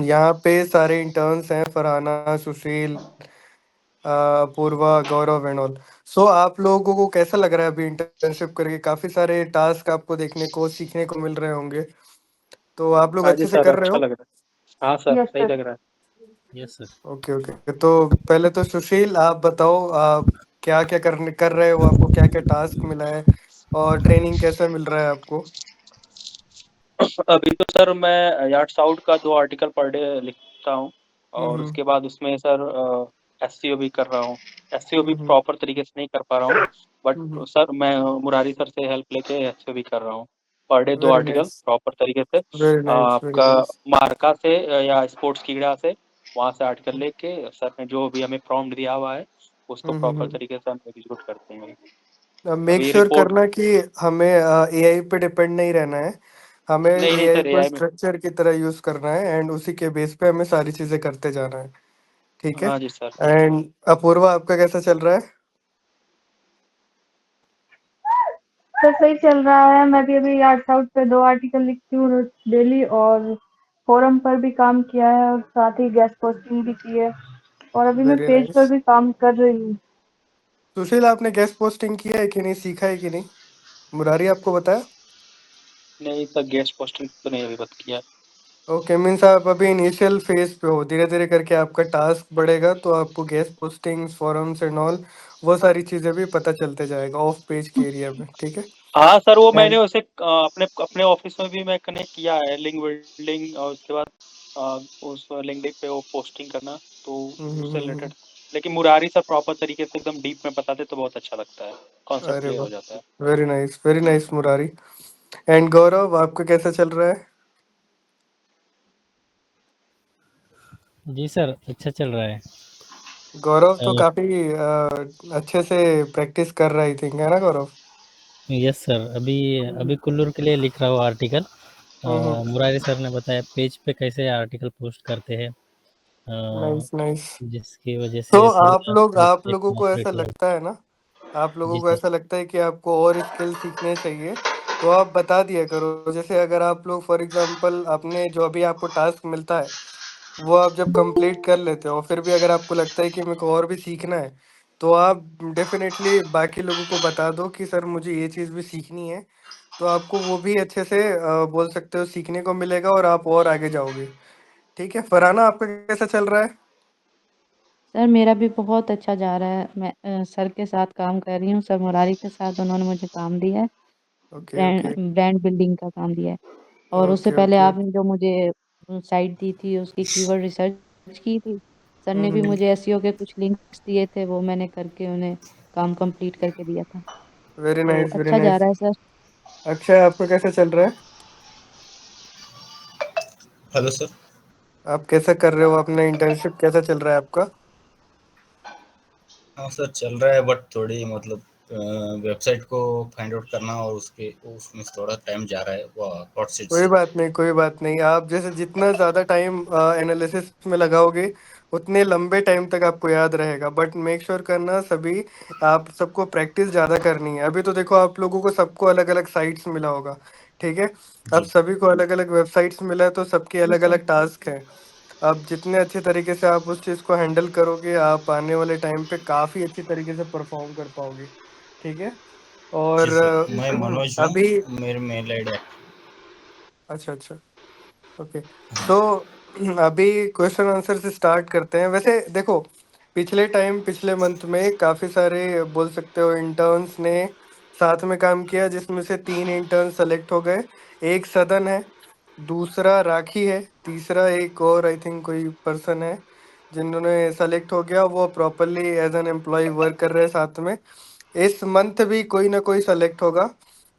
यहाँ पे सारे इंटर्न्स हैं, फरहाना, सुशील, अपूर्वा, गौरव एंड ऑल। सो आप लोगों को कैसा लग रहा है अभी इंटर्नशिप करके? काफी सारे टास्क आपको देखने को सीखने को मिल रहे होंगे, तो आप लोग हाँ जी अच्छे से सर, कर रहे अच्छा हो? लग रहा है। हाँ सर, यस सही सर। लग रहा है। Yes sir. ओके ओके, तो पहले तो सुशील आप बताओ, आप क्या क्या कर रहे हो, आपको क्या क्या टास्क मिला है और ट्रेनिंग कैसा मिल रहा है आपको? अभी तो सर मैं यार्ड्स आउट का 2 आर्टिकल पर डे लिखता हूँ, और हम्म उसके बाद उसमें सर एसईओ भी कर रहा हूँ। एसईओ भी हम्म प्रॉपर तरीके से नहीं कर पा रहा हूँ, बट हम्म। सर मैं मुरारी सर से हेल्प लेके एसईओ भी कर रहा हूँ। Per day 2 very article nice, proper तरीके से वेरी नाइस, वेरी आपका नाइस। मार्का से या स्पोर्ट्स कीड़ा से, वहाँ से आर्टिकल लेके सर ने जो भी हमें प्रॉम्प्ट दिया हुआ है उसको प्रॉपर हम्म। तरीके से हम एग्जीक्यूट करते हैं। मेक अभी श्योर रिपोर्ट। करना कि हमें एआई पे डिपेंड नहीं रहना है। हमें नहीं नहीं एआई सर, को एआई में। स्ट्रक्चर की तरह यूज करना है एंड उसी के बेस पे हमें सारी चीजें करते जाना है। ठीक है। हाँ जी सर। एंड अपूर्वा, आपका कैसा चल रहा है? सर सही चल रहा है। मैं भी अभी आर्ट आउट पे 2 आर्टिकल लिखती हूँ डेली, और फोरम पर भी काम किया है और साथ ही गेस्ट पोस्टिंग भी की है, और अभी मैं वेरी पेज नाइस। पर भी काम कर रही हूँ। सुशील, आपने गेस्ट पोस्टिंग किया है कि नहीं, सीखा है कि नहीं? मुरारी आपको बताया? नहीं सर, गेस्ट पोस्टिंग तो नहीं अभी बात किया। ओके, मीन्स आप अभी इनिशियल फेज पे हो, धीरे धीरे करके आपका टास्क बढ़ेगा तो आपको guest postings, forums and all वो सारी चीजें भी पता चलते जाएगा ऑफ पेज के एरिया में। ठीक है। हाँ सर, वो मैंने एंड उसे अपने अपने ऑफिस में भी मैं कनेक्ट किया है, लिंक बिल्डिंग, और उसके बाद उस लिंक्डइन पे वो पोस्टिंग करना, तो उससे रिलेटेड। लेकिन मुरारी सर प्रॉपर तरीके से एकदम डीप में बताते तो बहुत अच्छा लगता है, कॉन्सेप्ट अरे क्लियर वाह, हो जाता है। Very nice Murari. एंड गौरव, आपका कैसा चल रहा है? जी सर, अच्छा चल रहा है। गौरव तो अ, काफी अच्छे से प्रैक्टिस कर रहा, ही थिंक, है ना गौरव? यस सर, अभी अभी कुल्लूर के लिए लिख रहा हूँ आर्टिकल। हम्म। मुरारी सर ने बताया पेज पे कैसे आर्टिकल पोस्ट करते हैं, नाइस नाइस। जिसकी वजह तो से थोड़ी आप एक लोगों को ऐसा मोटिवेट हुआ। लगता है ना, आप लोगों जी को सर। ऐसा लगता है कि आपको और स्किल सीखने चाहिए, तो आप बता दिया करो। जैसे अगर आप लोग फॉर एग्जांपल अपने जो अभी आपको टास्क मिलता है वो आप जब कंप्लीट कर लेते हो, फिर भी अगर आपको लगता है कि मेरे को और भी सीखना है, तो आप डेफिनेटली बाकी लोगों को बता दो कि सर मुझे ये चीज़ भी सीखनी है। तो आपको वो भी अच्छे से बोल सकते हो, सीखने को मिलेगा और आप और आगे जाओगे। ठीक है। फरहाना, आपका कैसा चल रहा है? सर मेरा भी बहुत अच्छा जा रहा है। मैं सर के साथ काम कर रही हूँ, सर मुरारी के साथ। उन्होंने मुझे काम दिया है, okay brand okay brand building का काम दिया है। और उससे ओके पहले ओके। आपने जो मुझे साइट दी थी उसकी कीवर्ड रिसर्च की थी। सर ने भी हम्म। मुझे एसईओ के कुछ लिंक्स दिए थे, वो मैंने करके उन्हें काम कंप्लीट करके दिया था। वेरी तो नाइस, वेरी अच्छा जा नाइस। रहा है सर। अक्षय, आपका कैसा चल रहा है? Hello sir. आप कैसा कर रहे हो, अपना इंटर्नशिप कैसा चल रहा है आपका? हाँ सर, चल रहा है, बट थोड़ी मतलब वेबसाइट को फाइंड आउट करना और उसके उसमें थोड़ा टाइम जा रहा है वो हॉट सीट कोई से। बात नहीं, कोई बात नहीं। आप जैसे जितना ज़्यादा टाइम एनालिसिस में लगाओगे उतने लंबे टाइम तक आपको याद रहेगा, बट मेक श्योर करना सभी, आप सबको प्रैक्टिस ज़्यादा करनी है। अभी तो देखो, आप लोगों को सबको अलग अलग साइट्स मिला होगा। ठीक है। अब जी। सभी को अलग अलग वेबसाइट्स मिला है, तो सबके जी अलग सर। अलग टास्क हैं। अब जितने अच्छे तरीके से आप उस चीज़ को हैंडल करोगे, आप आने वाले टाइम पे काफ़ी अच्छी तरीके से परफॉर्म कर पाओगे। ठीक है। जी और सर, मैं मनोज हूँ। अभी, मेरे मेल आईडी। अच्छा अच्छा, ओके। सो अभी क्वेश्चन आंसर से स्टार्ट करते हैं। वैसे देखो, पिछले मंथ में काफ़ी सारे बोल सकते हो इंटर्न्स ने साथ में काम किया, जिसमें से 3 इंटर्न सेलेक्ट हो गए। एक सदन है, दूसरा राखी है, तीसरा एक और आई थिंक कोई पर्सन है जिन्होंने सेलेक्ट हो गया। वो properly as an employee work कर रहे हैं साथ में। इस मंथ भी कोई ना कोई सेलेक्ट होगा,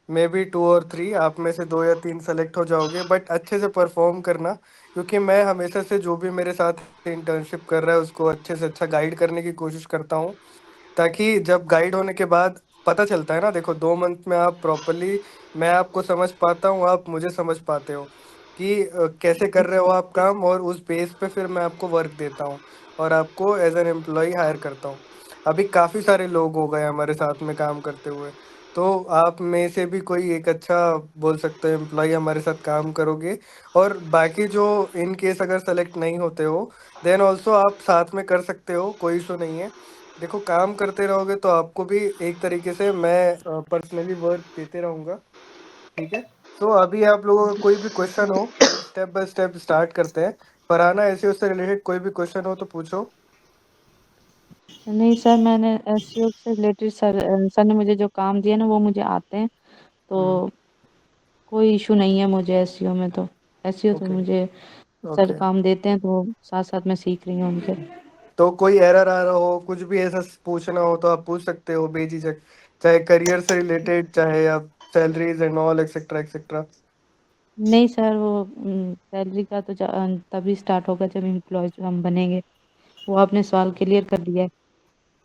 मे बी 2 और 3, आप में से 2 या 3 सेलेक्ट हो जाओगे। बट अच्छे से परफॉर्म करना, क्योंकि मैं हमेशा से जो भी मेरे साथ इंटर्नशिप कर रहा है उसको अच्छे से अच्छा गाइड करने की कोशिश करता हूँ, ताकि जब गाइड होने के बाद पता चलता है ना, देखो 2 मंथ में आप प्रॉपरली, मैं आपको समझ पाता हूँ, आप मुझे समझ पाते हो कि कैसे कर रहे हो आप काम, और उस बेस पे फिर मैं आपको वर्क देता हूँ और आपको एज एन एम्प्लॉय हायर करता हूँ। अभी काफ़ी सारे लोग हो गए हमारे साथ में काम करते हुए, तो आप में से भी कोई एक अच्छा बोल सकते हो एम्प्लॉय हमारे साथ काम करोगे, और बाकी जो इन केस अगर सेलेक्ट नहीं होते हो देन ऑल्सो आप साथ में कर सकते हो, कोई इशू नहीं है। देखो काम करते रहोगे तो आपको भी एक तरीके से मैं पर्सनली वर्क देते रहूँगा, ठीक है। सो अभी आप लोगों का कोई भी क्वेश्चन हो तो स्टेप बाय स्टेप स्टार्ट करते हैं। फरहाना ऐसे उससे रिलेटेड कोई भी क्वेश्चन हो तो पूछो। नहीं सर, मैंने एसईओ से रिलेटेड सर ने मुझे जो काम दिया ना वो मुझे आते हैं, हम्म। तो कोई इशू नहीं है मुझे एसईओ में। तो एसईओ तो ओके। मुझे सर ओके। काम देते हैं, तो साथ साथ मैं सीख रही हूँ उनसे। तो कोई एरर आ रहा हो, कुछ भी ऐसा पूछना हो तो आप पूछ सकते हो बेझिझक, चाहे करियर से रिलेटेड, चाहे आप salaries and all etcetera etcetera. नहीं सर, वो सैलरी का तो तभी स्टार्ट होगा जब एम्प्लॉय हम बनेंगे। वो आपने सवाल क्लियर कर दिया है।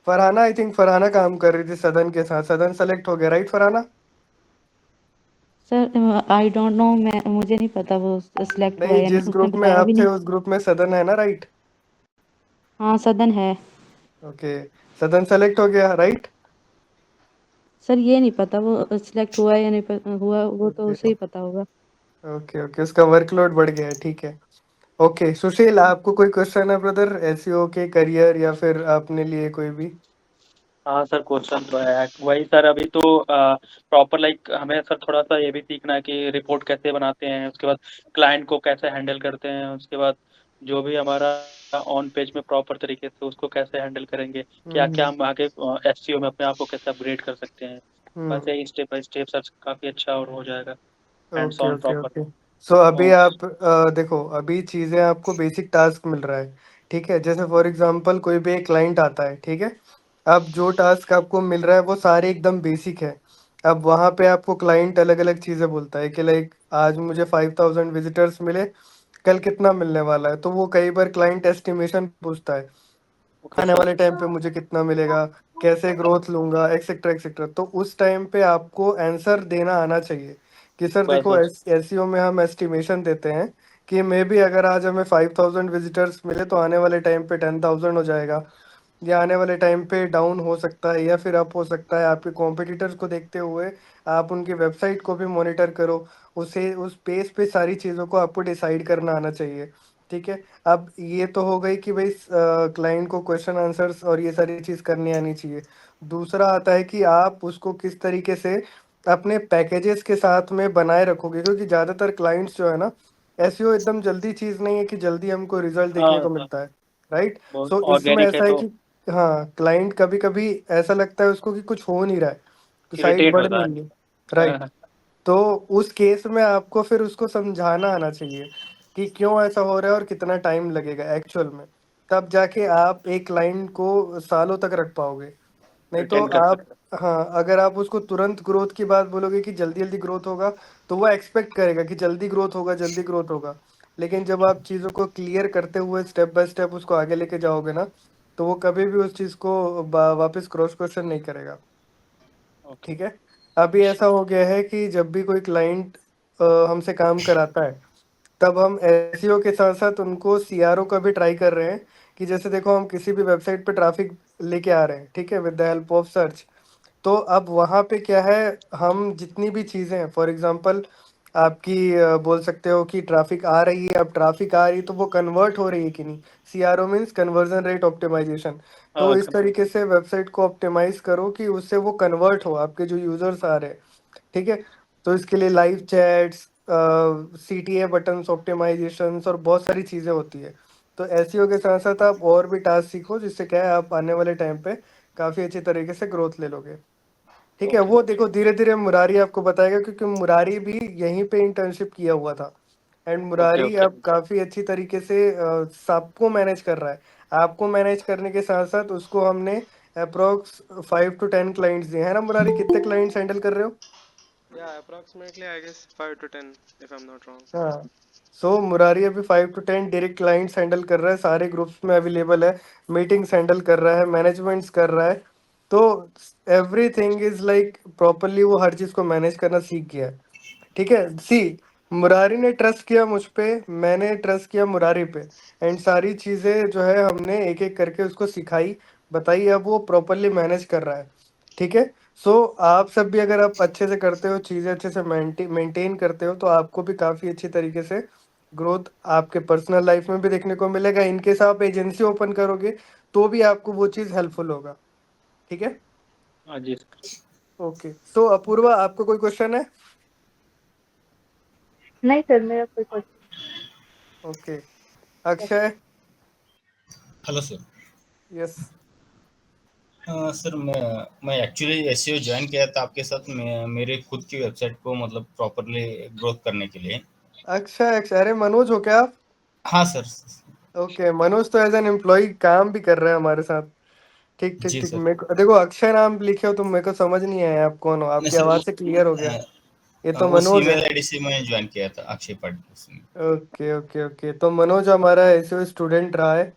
फरहाना, आई थिंक फरहाना काम कर रही थी सदन के साथ, सदन सेलेक्ट हो गया right Farhana? Sir I don't know, मैं मुझे नहीं पता वो सिलेक्ट हुआ नहीं, है या नहीं, जिस उसने ग्रुप में बताया भी आप थे नहीं। उस ग्रुप में सदन है ना, राइट? हाँ सदन है। ओके। सदन सेलेक्ट हो गया राइट? सर ये नहीं पता वो सिलेक्ट हुआ है या नहीं हुआ, वो तो ओके। उसे ही पता होगा। ओके ओके, उसका वर्कलोड बढ़ गया है, ठीक है। ओके सुशील, आपको कोई क्वेश्चन है ब्रदर एसईओ के करियर, या फिर आपने लिए कोई भी? हाँ सर, क्वेश्चन तो है वही सर। अभी तो प्रॉपर लाइक हमें सर थोड़ा सा ये भी सीखना है कि रिपोर्ट कैसे बनाते हैं, उसके बाद क्लाइंट को कैसे हैंडल करते हैं, उसके बाद जो भी हमारा ऑन पेज में प्रॉपर तरीके से उसको कैसे हैंडल करेंगे, क्या क्या हम्म। हम आगे एसईओ में अपने आप को कैसे अपग्रेड कर सकते हैं। बस हम्म। यही स्टेप बाय स्टेप सर काफ़ी अच्छा और हो जाएगा hands okay on okay proper. Okay. So अभी आप देखो, अभी चीज़ें आपको बेसिक टास्क मिल रहा है, ठीक है। जैसे फॉर एग्जांपल कोई भी एक क्लाइंट आता है, ठीक है। अब जो टास्क आपको मिल रहा है वो सारे एकदम बेसिक है। अब वहाँ पे आपको क्लाइंट अलग अलग चीज़ें बोलता है कि लाइक आज मुझे 5000 विजिटर्स मिले, कल कितना मिलने वाला है, तो वो कई बार क्लाइंट एस्टिमेशन पूछता है ओके आने सर। वाले टाइम पे मुझे कितना मिलेगा, कैसे ग्रोथ लूंगा, एक्सेट्रा एक्सेट्रा। तो उस टाइम पे आपको आंसर देना आना चाहिए कि सर बस देखो बस। एसईओ में हम एस्टिमेशन देते हैं कि मे बी अगर आज हमें 5000 विजिटर्स मिले तो आने वाले टाइम पे 10,000 हो जाएगा, या आने वाले टाइम पे डाउन हो सकता है या फिर अप हो सकता है। आपके कॉम्पिटिटर्स को देखते हुए आप उनकी वेबसाइट को भी मॉनिटर करो, उसे उस पेज पे सारी चीज़ों को आपको डिसाइड करना आना चाहिए, ठीक है। अब ये तो हो गई कि भाई क्लाइंट को क्वेश्चन आंसर्स और ये सारी चीज़ करनी आनी चाहिए। दूसरा आता है कि आप उसको किस तरीके से अपने पैकेजेस के साथ में बनाए रखोगे, क्योंकि ज़्यादातर क्लाइंट्स जो है ना, एसईओ एकदम जल्दी चीज़ नहीं है कि जल्दी हमको रिजल्ट देखने हाँ को सर, मिलता है, राइट। बहुत सो इसमें ऑर्गेनिक है ऐसा है तो कि हाँ, क्लाइंट कभी कभी ऐसा लगता है उसको कि कुछ हो नहीं रहा है, कि साइट इरिटेट बढ़ होता नहीं है। रही, राइट। हाँ, तो उस केस में आपको फिर उसको समझाना आना चाहिए कि क्यों ऐसा हो रहा है और कितना टाइम लगेगा एक्चुअल में, तब जाके आप एक क्लाइंट को सालों तक रख पाओगे। नहीं तो रिटेन कर आप, सकते हैं। हाँ, अगर आप उसको तुरंत ग्रोथ की बात बोलोगे कि जल्दी जल्दी ग्रोथ होगा, तो वो एक्सपेक्ट करेगा कि जल्दी ग्रोथ होगा, जल्दी ग्रोथ होगा। लेकिन जब आप चीज़ों को क्लियर करते हुए स्टेप बाय स्टेप उसको आगे लेके जाओगे ना, तो वो कभी भी उस चीज़ को वापस क्रॉस क्वेश्चन नहीं करेगा, ओके। ठीक है। अभी ऐसा हो गया है कि जब भी कोई क्लाइंट हमसे काम कराता है, तब हम एसईओ के साथ साथ उनको सीआरओ का भी ट्राई कर रहे हैं। कि जैसे देखो, हम किसी भी वेबसाइट पे ट्रैफिक लेके आ रहे हैं, ठीक है, with the help of search. तो अब वहाँ पे क्या है, हम जितनी भी चीज़ें हैं, फॉर एग्जांपल आपकी बोल सकते हो कि ट्रैफिक आ रही है, अब ट्रैफिक आ रही है तो वो कन्वर्ट हो रही है कि नहीं। CRO means conversion rate optimisation. तो हाँ इस तरीके से वेबसाइट को ऑप्टिमाइज करो कि उससे वो कन्वर्ट हो, आपके जो यूजर्स आ रहे हैं, ठीक है। तो इसके लिए live chats, CTA buttons optimisations और बहुत सारी चीज़ें होती है। तो एसईओ के साथ साथ आप और भी टास्क सीखो, जिससे क्या है आप आने वाले टाइम पे काफ़ी अच्छी तरीके से ग्रोथ ले लोगे, ठीक है। ओके वो देखो धीरे धीरे मुरारी आपको बताएगा, क्योंकि मुरारी भी यहीं पे इंटर्नशिप किया हुआ था। And okay Murari okay. अब काफ़ी अच्छी तरीके से सबको मैनेज कर रहा है। आपको मैनेज करने के साथ साथ उसको हमने अप्रोक्स 5 to 10 क्लाइंट्स दिए हैं ना मुरारी, कितने क्लाइंट्स हैंडल कर रहे हो? Yeah, approximately I guess 5 to 10 if I'm not wrong. हाँ। सो मुरारी अभी 5 to 10 डायरेक्ट क्लाइंट्स हैंडल कर रहा है, सारे ग्रुप्स में अवेलेबल है, मीटिंग्स हैंडल कर रहा है, मैनेजमेंट्स कर रहा है। तो एवरीथिंग इज लाइक प्रॉपरली वो हर चीज़ को मैनेज करना सीख गया है, ठीक है। सी, मुरारी ने ट्रस्ट किया मुझ पे, मैंने ट्रस्ट किया मुरारी पे, एंड सारी चीज़ें जो है हमने एक एक करके उसको सिखाई, बताई, अब वो प्रॉपरली मैनेज कर रहा है। ठीक है। सो आप सब भी अगर आप अच्छे से करते हो, चीज़ें अच्छे से मेंटेन करते हो, तो आपको भी काफ़ी अच्छी तरीके से ग्रोथ आपके पर्सनल लाइफ में भी देखने को मिलेगा। इनकेस आप एजेंसी ओपन करोगे तो भी आपको वो चीज़ हेल्पफुल होगा। ठीक है। हाँ जी सर। ओके, सो अपूर्वा, आपको कोई क्वेश्चन है? नहीं सर, मेरा कोई question. Okay, Akshay. Hello sir. Yes. Sir मैं एक्चुअली एसईओ ज्वाइन किया था आपके साथ, मेरे खुद की वेबसाइट को मतलब प्रॉपरली ग्रोथ करने के लिए। अक्षय, अक्षय, अरे मनोज हो क्या आप? हाँ सर। ओके, मनोज तो एज एन एम्प्लॉय काम भी कर रहा है हमारे साथ। ठीक ठीक जी ठीक, सर। मेरे को देखो अक्षय नाम लिखे हो तो मेरे को समझ नहीं आया आप कौन हो, नहीं आपकी सर, आवाज़ से क्लियर हो गया। ये तो उस मनोज है। ईमेल आईडी से मैं ज्वाइन किया था, अक्षय पाटिल उसमें। ओके ओके ओके, तो मनोज हमारा ऐसे स्टूडेंट रहा है,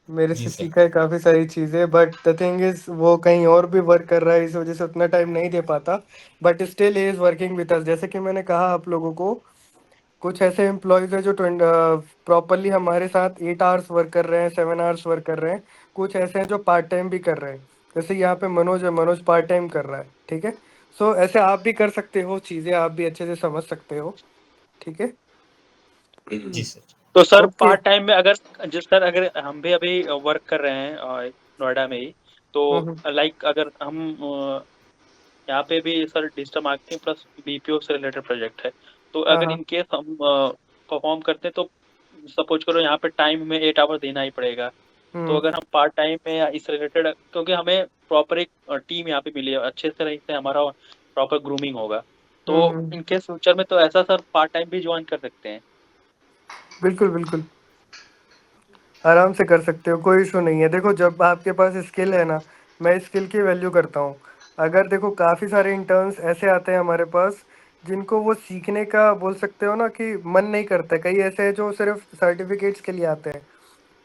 मेरे जी से सर। सीखा है काफ़ी सारी चीज़ें, बट द थिंग इज वो कहीं और भी वर्क कर रहा है, इस वजह से उतना टाइम नहीं दे पाता। But still he is working with us. जैसे कि मैंने कहा आप लोगों को, कुछ ऐसे एम्प्लॉयज़ हैं जो प्रॉपरली हमारे साथ 8 आवर्स वर्क कर रहे हैं, 7 आवर्स वर्क कर रहे हैं। कुछ ऐसे हैं जो पार्ट टाइम भी कर रहे हैं, जैसे यहाँ पे मनोज है, मनोज पार्ट टाइम कर रहा है। ठीक है। सो ऐसे आप भी कर सकते हो चीज़ें, आप भी अच्छे से समझ सकते हो। ठीक है। जी सर। तो सर ओके। पार्ट टाइम में अगर जिस सर अगर हम भी अभी वर्क कर रहे हैं नोएडा में ही, तो हम्म। लाइक अगर हम यहाँ पे भी sir digital marketing plus BPO से रिलेटेड प्रोजेक्ट है, तो हाँ अगर हाँ। इन केस हम परफॉर्म करते हैं तो सपोज करो यहाँ पे टाइम में 8 आवर देना ही पड़ेगा। तो हम्म। अगर हम पार्ट टाइम में या इस रिलेटेड, क्योंकि हमें प्रॉपर एक टीम यहाँ पे मिली है, अच्छे तरह से हमारा प्रॉपर ग्रूमिंग होगा, तो हम्म। इनके फ्यूचर में तो ऐसा सर पार्ट टाइम भी ज्वाइन कर सकते हैं। बिल्कुल बिल्कुल, आराम से कर सकते हो, कोई इशू नहीं है। देखो जब आपके पास स्किल है ना, मैं स्किल की वैल्यू करता हूँ। अगर देखो काफ़ी सारे इंटर्न्स ऐसे आते हैं हमारे पास, जिनको वो सीखने का बोल सकते हो ना कि मन नहीं करता है। कई ऐसे हैं जो सिर्फ सर्टिफिकेट्स के लिए आते हैं।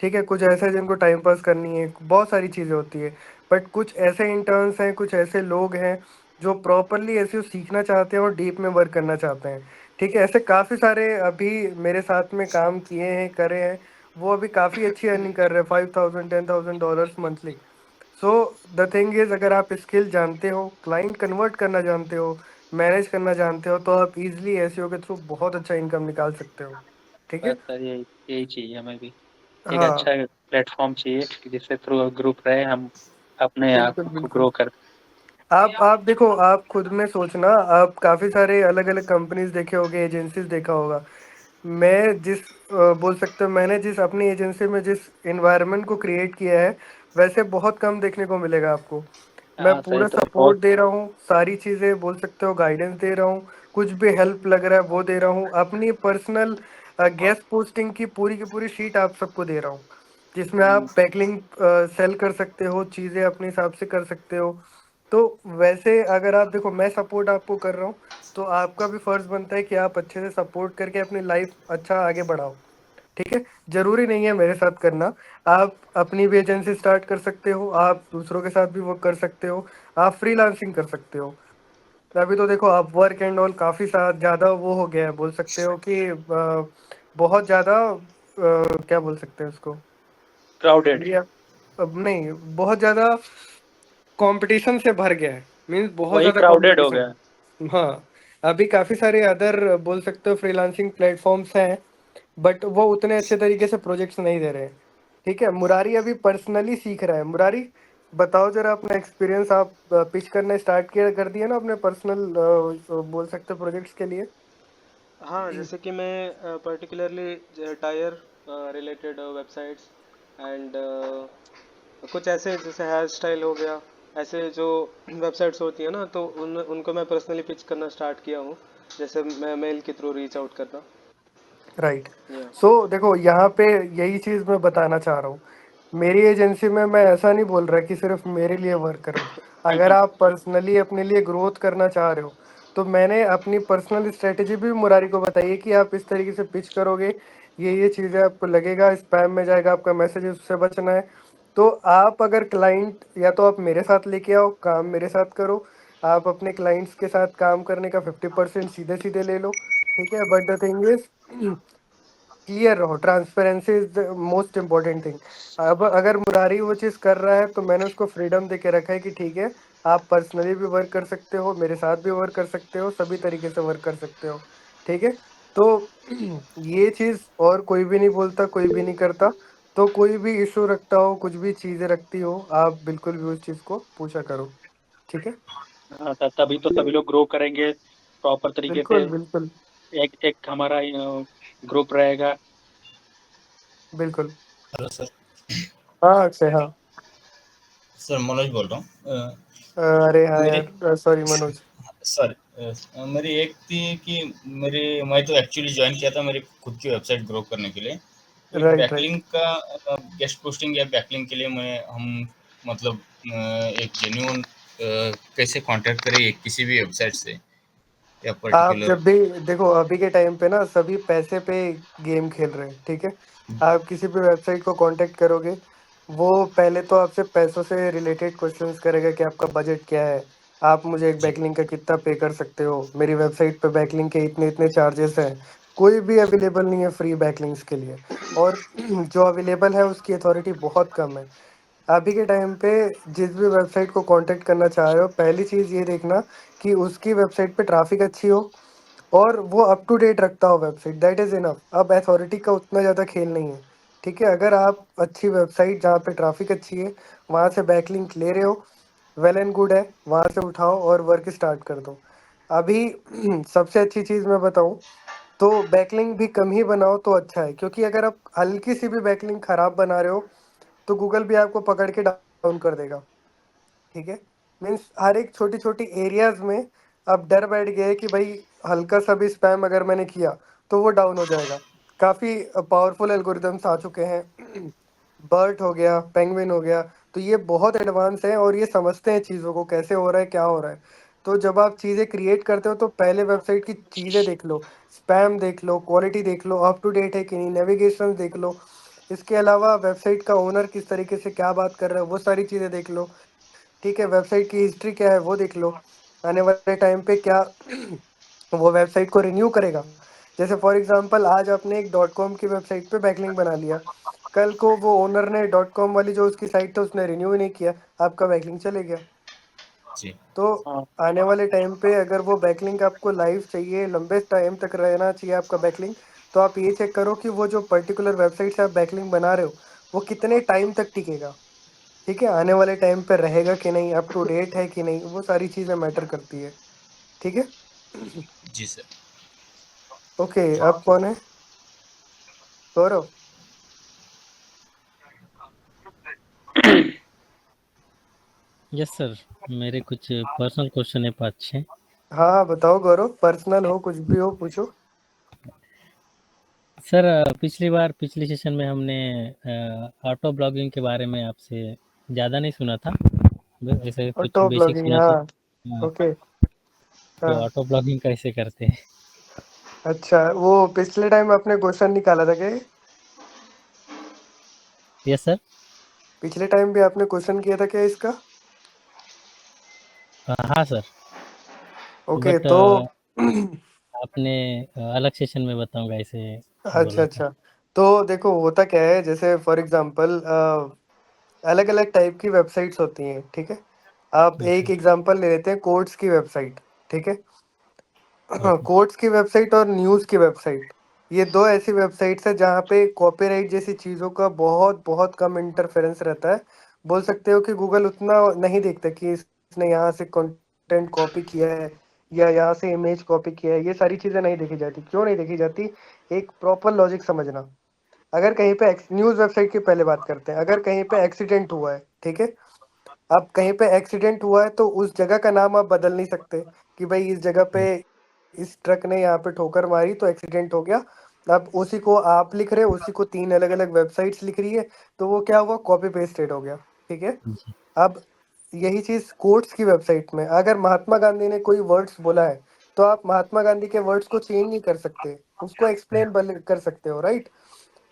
ठीक है, कुछ ऐसे हैं जिनको टाइम पास करनी है, बहुत सारी चीज़ें होती है। बट कुछ ऐसे इंटर्न्स हैं, कुछ ऐसे लोग हैं जो प्रॉपरली ऐसे सीखना चाहते हैं और डीप में वर्क करना चाहते हैं। ठीक है, ऐसे काफ़ी सारे अभी मेरे साथ में काम किए हैं, करे हैं। वो अभी काफ़ी अच्छी अर्निंग कर रहे हैं, 5,000 $10,000 monthly. So the thing is, अगर आप स्किल जानते हो, क्लाइंट कन्वर्ट करना जानते हो, मैनेज करना जानते हो, तो आप इजीली एसईओ के थ्रू बहुत अच्छा इनकम निकाल सकते हो। ठीक बस है। सर यही यही चाहिए हमें भी, एक हाँ, अच्छा प्लेटफॉर्म चाहिए कि जिससे थ्रू ग्रुप रहे, हम अपने आप बिल्कुल को बिल्कुल। ग्रो कर। आप देखो, आप खुद में सोचना, आप काफ़ी सारे अलग अलग कंपनीज देखे होंगे, एजेंसीज देखा होगा। मैं जिस बोल सकते हो, मैंने जिस अपनी एजेंसी में जिस एनवायरनमेंट को क्रिएट किया है, वैसे बहुत कम देखने को मिलेगा आपको। मैं हाँ सर ये पूरा तो बहुत। सपोर्ट दे रहा हूँ, सारी चीज़ें बोल सकते हो, गाइडेंस दे रहा हूँ, कुछ भी हेल्प लग रहा है वो दे रहा हूँ। अपनी पर्सनल गेस्ट पोस्टिंग की पूरी शीट आप सबको दे रहा हूँ, जिसमें आप बैकलिंक सेल कर सकते हो, चीज़ें अपने हिसाब से कर सकते हो। तो वैसे अगर आप देखो, मैं सपोर्ट आपको कर रहा हूँ, तो आपका भी फर्ज बनता है कि आप अच्छे से सपोर्ट करके अपनी लाइफ अच्छा आगे बढ़ाओ। ठीक है। जरूरी नहीं है मेरे साथ करना, आप अपनी भी एजेंसी स्टार्ट कर सकते हो, आप दूसरों के साथ भी वर्क कर सकते हो, आप फ्रीलांसिंग कर सकते हो। अभी तो देखो आप वर्क एंड ऑल काफ़ी ज़्यादा वो हो गया है, बोल सकते हो कि बहुत ज़्यादा क्या बोल सकते हैं उसको, क्राउडेड। ये अब नहीं, बहुत ज़्यादा कंपटीशन से भर गया है, मीन्स बहुत वही ज़्यादा क्राउडेड हो कंपटीशन गया। है। हाँ, अभी काफ़ी सारे अदर बोल सकते हो फ्रीलांसिंग प्लेटफॉर्म्स हैं, बट वो उतने अच्छे तरीके से प्रोजेक्ट्स नहीं दे रहे हैं। ठीक है, मुरारी अभी पर्सनली सीख रहा है। मुरारी, बताओ जरा अपना एक्सपीरियंस, आप पिच करना स्टार्ट किया कर दिया ना अपने पर्सनल बोल सकते हो प्रोजेक्ट्स के लिए? हाँ, जैसे कि मैं particularly tyre related websites and कुछ ऐसे जैसे हेयर स्टाइल हो गया, ऐसे जो वेबसाइट्स होती है ना, तो उनको मैं पर्सनली पिच करना स्टार्ट किया हूँ, जैसे मैं मेल के थ्रू रीच आउट करना। राइट। या सो देखो यहाँ पे यही चीज़ मैं बताना चाह रहा हूँ। मेरी एजेंसी में मैं ऐसा नहीं बोल रहा कि सिर्फ मेरे लिए वर्क करो। अगर आप पर्सनली अपने लिए ग्रोथ करना चाह रहे हो, तो मैंने अपनी पर्सनल स्ट्रेटेजी भी मुरारी को बताई है कि आप इस तरीके से पिच करोगे, ये चीज़ें आपको लगेगा, स्पैम में जाएगा आपका मैसेज, उससे बचना है। तो आप अगर क्लाइंट, या तो आप मेरे साथ लेके आओ, काम मेरे साथ करो, आप अपने क्लाइंट्स के साथ काम करने का 50% सीधे सीधे ले लो। ठीक है, but the thing is, clear रहो, transparency is the most important thing. अब अगर मुरारी वो चीज़ कर रहा है, तो मैंने उसको फ्रीडम दे के रखा है कि ठीक है, आप पर्सनली भी वर्क कर सकते हो, मेरे साथ भी वर्क कर सकते हो, सभी तरीके से वर्क कर सकते हो, ठीक है? तो ये चीज़ और कोई भी नहीं बोलता, कोई भी नहीं करता, तो कोई भी इश्यू रखता हो, कुछ भी चीज़ें रखती हो, आप बिल्कुल भी उस चीज़ को पूछा करो, ठीक है? हाँ, तभी तो सभी लोग ग्रो करेंगे प्रॉपर तरीके से। बिल्कुल, बिल्कुल, एक एक हमारा ग्रुप रहेगा। बिल्कुल। Hello sir. हाँ, अक्षय, हाँ। सर मनोज बोल रहा हूँ। अरे हाँ मेरी यार, सॉरी मनोज। सॉरी, मेरी एक थी कि मैं तो एक्चुअली ज्वाइन किया था मेरी खुद की वेबसाइट ग्रो करने के लिए। तो एक राइट, राइट। बैकलिंक का गेस्ट पोस्टिंग या बैकलिंक के लिए हम मतलब एक जेन्युइन कैसे कांटेक्ट करें किसी भी वेबसाइट से या आप पर्टिकुलर। जब भी देखो, अभी के टाइम पे ना सभी पैसे पे गेम खेल रहे हैं, ठीक है? आप किसी भी वेबसाइट को कांटेक्ट करोगे, वो पहले तो आपसे पैसों से रिलेटेड क्वेश्चंस करेगा कि आपका बजट क्या है, आप मुझे एक जी बैकलिंक का कितना पे कर सकते हो, मेरी वेबसाइट पे बैकलिंक के इतने इतने चार्जेस हैं। कोई भी अवेलेबल नहीं है फ्री बैकलिंक्स के लिए, और जो अवेलेबल है उसकी अथॉरिटी बहुत कम है। अभी के टाइम पे जिस भी वेबसाइट को कांटेक्ट करना चाह रहे हो, पहली चीज़ ये देखना कि उसकी वेबसाइट पे ट्रैफिक अच्छी हो और वो अप टू डेट रखता हो वेबसाइट, दैट इज़ इनफ। अब अथॉरिटी का उतना ज़्यादा खेल नहीं है, ठीक है? अगर आप अच्छी वेबसाइट जहाँ पे ट्रैफिक अच्छी है वहाँ से बैकलिंक ले रहे हो, वेल एंड गुड है, वहाँ से उठाओ और वर्क स्टार्ट कर दो। अभी सबसे अच्छी चीज़ मैं बताऊँ तो बैकलिंक भी कम ही बनाओ तो अच्छा है, क्योंकि अगर आप हल्की सी भी बैकलिंक खराब बना रहे हो तो गूगल भी आपको पकड़ के डाउन कर देगा, ठीक है? मीन्स हर एक छोटी-छोटी एरियाज़ में अब डर बैठ गया है कि भाई हल्का-सा भी स्पैम अगर मैंने किया, तो वो डाउन हो जाएगा। काफ़ी पावरफुल एल्गोरिदम्स आ चुके हैं। बर्ट हो गया, पेंगुइन हो गया, तो ये बहुत एडवांस हैं और ये समझते हैं चीज़ों को, कैसे हो रहा है, क्या हो रहा है। तो जब आप चीज़ें क्रिएट करते हो तो पहले वेबसाइट की चीज़ें देख लो, स्पैम देख लो, क्वालिटी देख लो, अप टू डेट है कि नहीं, नेविगेशन देख लो। इसके अलावा वेबसाइट का ओनर किस तरीके से क्या बात कर रहा है, वो सारी चीज़ें देख लो। ठीक है, वेबसाइट की हिस्ट्री क्या है वो देख लो। आने वाले टाइम पे क्या वो वेबसाइट को रिन्यू करेगा। जैसे फॉर एग्जांपल आज आपने एक डॉट कॉम की वेबसाइट पे बैकलिंक बना लिया, कल को वो ओनर ने डॉट कॉम वाली जो उसकी साइट था उसने रिन्यू ही नहीं किया, आपका बैकलिंक चले गया। जी तो हाँ, आने वाले टाइम पे अगर वो बैकलिंक आपको लाइव चाहिए, लंबे टाइम तक रहना चाहिए आपका बैकलिंक, तो आप ये चेक करो कि वो जो पर्टिकुलर वेबसाइट से आप बैकलिंक बना रहे हो वो कितने टाइम तक टिकेगा। ठीक है, आने वाले टाइम पे रहेगा कि नहीं, अप टू डेट है कि नहीं, वो सारी चीज़ें मैटर करती है, ठीक है? जी सर। ओके, अब कौन है? गौरव? यस सर, मेरे कुछ पर्सनल क्वेश्चन है 5-6। हाँ हाँ, बताओ गौरव, पर्सनल हो कुछ भी हो पूछो। सर पिछली सेशन में हमने ऑटो ब्लॉगिंग के बारे में आपसे ज़्यादा नहीं सुना था, ऐसे कुछ ऑटो बेसिक ब्लॉगिंग, सुना था। हाँ। ओके। कि हाँ, ऑटो ब्लॉगिंग कैसे करते हैं। अच्छा, वो पिछले टाइम आपने क्वेश्चन निकाला था क्या ये? Yes sir. पिछले टाइम भी आपने क्वेश्चन किया था क्या इसका? हाँ सर। ओके, बट तो आपने अलग सेशन में बताऊंगा ऐसे अच्छा बोला था। अच्छा, तो देखो होता क्या है, जैसे फॉर एग्जांपल अलग अलग टाइप की वेबसाइट्स होती हैं, ठीक है? आप ओके। एक एग्जांपल ले लेते हैं, कोर्ट्स की वेबसाइट, ठीक है? ओके। कोर्ट्स की वेबसाइट और न्यूज़ की वेबसाइट, ये दो ऐसी वेबसाइट्स है जहाँ पे कॉपीराइट जैसी चीज़ों का बहुत बहुत कम इंटरफेरेंस रहता है। बोल सकते हो कि गूगल उतना नहीं देखता कि इसने यहाँ से कंटेंट कॉपी किया है या यहाँ से इमेज कॉपी किया है, ये सारी चीज़ें नहीं देखी जाती। क्यों नहीं देखी जाती? एक प्रॉपर लॉजिक समझना। अगर कहीं पे न्यूज़ वेबसाइट की पहले बात करते हैं, अगर कहीं पे एक्सीडेंट हुआ है, ठीक है? अब कहीं पे एक्सीडेंट हुआ है तो उस जगह का नाम आप बदल नहीं सकते कि भाई इस जगह पे इस ट्रक ने यहाँ पे ठोकर मारी तो एक्सीडेंट हो गया। अब उसी को आप लिख रहे हो, उसी को तीन अलग अलग वेबसाइट्स लिख रही है, तो वो क्या हुआ, कॉपी पेस्टेड हो गया, ठीक है? जी। अब यही चीज़ कोर्ट्स की वेबसाइट में, अगर महात्मा गांधी ने कोई वर्ड्स बोला है तो आप महात्मा गांधी के वर्ड्स को चेंज नहीं कर सकते, उसको एक्सप्लेन कर सकते हो, राइट?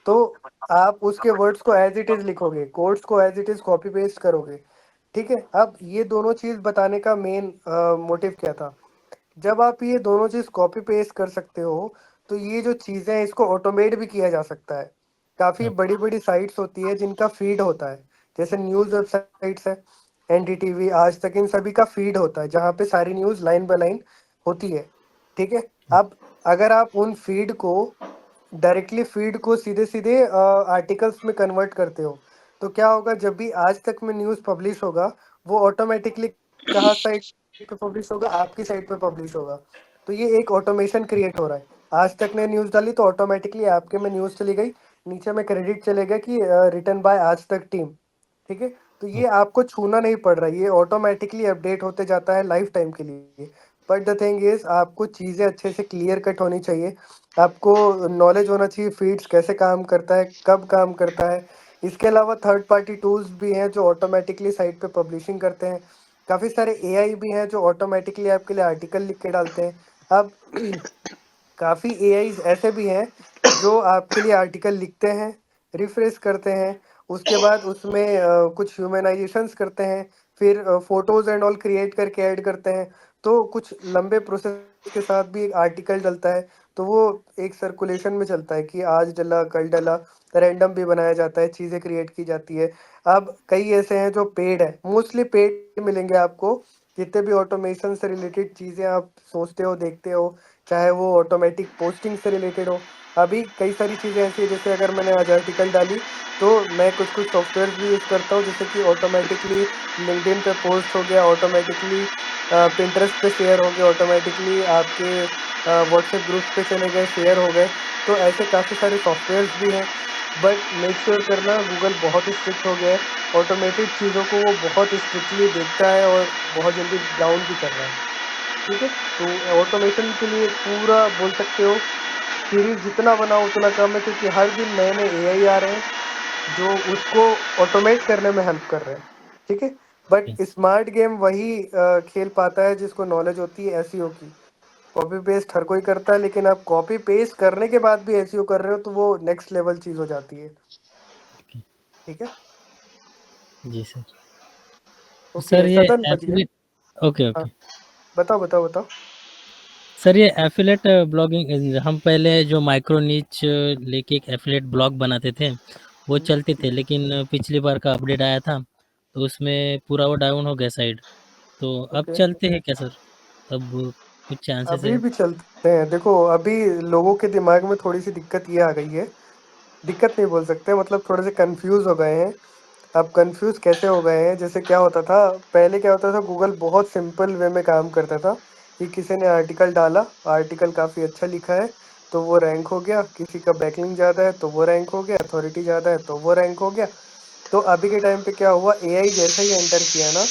तो आप उसके वर्ड्स को एज इट इज लिखोगे, कोड्स को as it is copy paste करोगे, ठीक है? अब ये दोनों चीज बताने का मेन मोटिव क्या था? जब आप ये दोनों चीज कॉपी पेस्ट कर सकते हो तो ये जो चीजें हैं इसको ऑटोमेट भी किया जा सकता है। काफी ओके। बड़ी बड़ी साइट्स होती है जिनका फीड होता है, जैसे न्यूज़ वेबसाइट्स है, एनडीटीवी, आज तक, इन सभी का फीड होता है जहाँ पे सारी न्यूज़ लाइन बाय लाइन होती है। ठीक है, अब अगर आप उन फीड को डायरेक्टली फीड को सीधे सीधे आर्टिकल्स में कन्वर्ट करते हो, तो क्या होगा, जब भी आज तक में न्यूज़ पब्लिश होगा वो ऑटोमेटिकली कहाँ साइट पे पब्लिश होगा, आपकी साइट पे पब्लिश होगा। तो ये एक ऑटोमेशन क्रिएट हो रहा है। आज तक ने न्यूज़ डाली तो ऑटोमेटिकली आपके में न्यूज़ चली गई, नीचे में क्रेडिट चलेगा कि रिटन बाय आज तक टीम। ठीक है, तो ये आपको छूना नहीं पड़ रहा है, ये ऑटोमेटिकली अपडेट होते जाता है लाइफ टाइम के लिए। बट द थिंग इज, आपको चीज़ें अच्छे से क्लियर कट होनी चाहिए, आपको नॉलेज होना चाहिए फीड्स कैसे काम करता है, कब काम करता है। इसके अलावा थर्ड पार्टी टूल्स भी हैं जो ऑटोमेटिकली साइट पे पब्लिशिंग करते हैं। काफ़ी सारे एआई भी हैं जो ऑटोमेटिकली आपके लिए आर्टिकल लिख के डालते हैं। अब काफ़ी एआईज ऐसे भी हैं जो आपके लिए आर्टिकल लिखते हैं, रिफ्रेश करते हैं, उसके बाद उसमें कुछ ह्यूमनाइजेशंस करते हैं, फिर फोटोज़ एंड ऑल क्रिएट करके ऐड करते हैं। तो कुछ लंबे प्रोसेस के साथ भी एक आर्टिकल डलता है, तो वो एक सर्कुलेशन में चलता है कि आज डला कल डला, रैंडम भी बनाया जाता है, चीज़ें क्रिएट की जाती है। अब कई ऐसे हैं जो पेड है, मोस्टली पेड मिलेंगे आपको। जितने भी ऑटोमेशन से रिलेटेड चीज़ें आप सोचते हो, देखते हो, चाहे वो ऑटोमेटिक पोस्टिंग से रिलेटेड हो। अभी कई सारी चीज़ें ऐसी है, जैसे अगर मैंने आज आर्टिकल डाली तो मैं कुछ कुछ सॉफ्टवेयर भी यूज़ करता हूँ, जैसे कि ऑटोमेटिकली लिंक्डइन पे पोस्ट हो गया, ऑटोमेटिकली पिंटरेस्ट पे शेयर हो गया, ऑटोमेटिकली आपके व्हाट्सएप ग्रुप्स पे चले गए, शेयर हो गए। तो ऐसे काफ़ी सारे सॉफ्टवेयर्स भी हैं, बट मेक श्योर करना, गूगल बहुत स्ट्रिक्ट हो गया है। ऑटोमेटेड चीज़ों को वो बहुत स्ट्रिक्टली देखता है और बहुत जल्दी डाउन भी कर रहा है। ठीक है, तो ऑटोमेशन के लिए पूरा बोल सकते हो सीरीज जितना बनाओ उतना कम है, क्योंकि हर दिन नए नए एआई आ रहे हैं जो उसको ऑटोमेट करने में हेल्प कर रहे हैं। ठीक है, बट स्मार्ट गेम वही खेल पाता है जिसको नॉलेज होती है एसईओ की। कॉपी पेस्ट हर कोई करता है, लेकिन आप कॉपी पेस्ट करने के बाद भी एसईओ कर रहे हो तो वो नेक्स्ट लेवल चीज़ हो जाती है। ठीक है, जी सर। ओके सर ये सदन बच गया। एफिलिएट, ओके हाँ, ओके। बताओ बताओ बताओ। सर ये एफिलिएट ब्लॉगिंग, हम पहले जो माइक्रो नीच लेके एक एफिलिएट ब्लॉग बनाते थे वो चलते थे, लेकिन पिछली बार का अपडेट आया था तो उसमें पूरा वो डाउन हो गया साइड। तो अब ओके, चलते हैं क्या सर? अब कुछ चांसेस अभी है? भी चलते हैं। देखो, अभी लोगों के दिमाग में थोड़ी सी दिक्कत ये आ गई है, दिक्कत नहीं बोल सकते, मतलब थोड़े से कंफ्यूज हो गए हैं। अब कंफ्यूज कैसे हो गए हैं, जैसे क्या होता था पहले, क्या होता था, गूगल बहुत सिंपल वे में काम करता था कि किसी ने आर्टिकल डाला, आर्टिकल काफ़ी अच्छा लिखा है तो वो रैंक हो गया, किसी का बैकलिंक ज़्यादा है तो वो रैंक हो गया, अथॉरिटी ज़्यादा है तो वो रैंक हो गया। तो अभी के टाइम पे क्या हुआ, एआई जैसे ही एंटर किया ना,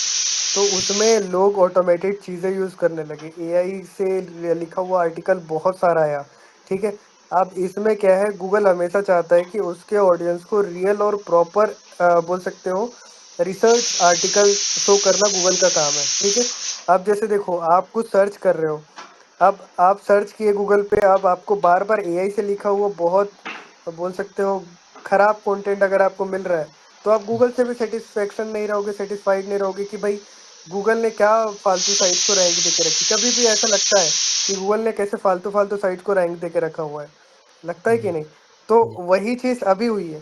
तो उसमें लोग ऑटोमेटेड चीज़ें यूज़ करने लगे, एआई से लिखा हुआ आर्टिकल बहुत सारा आया। ठीक है, अब इसमें क्या है, गूगल हमेशा चाहता है कि उसके ऑडियंस को रियल और प्रॉपर बोल सकते हो रिसर्च आर्टिकल शो करना गूगल का काम है। ठीक है, अब जैसे देखो, आप कुछ सर्च कर रहे हो, अब आप सर्च किए गूगल पे, अब आपको बार बार एआई से लिखा हुआ बहुत बोल सकते हो खराब कंटेंट अगर आपको मिल रहा है, तो आप गूगल से भी सेटिस्फेक्शन नहीं रहोगे, सेटिस्फाइड नहीं रहोगे कि भाई गूगल ने क्या फालतू साइट्स को रैंक देके रखी। कभी भी ऐसा लगता है कि गूगल ने कैसे फालतू फालतू साइट को रैंक देके रखा हुआ है, लगता है कि जी नहीं? तो जी। वही चीज़ अभी हुई है,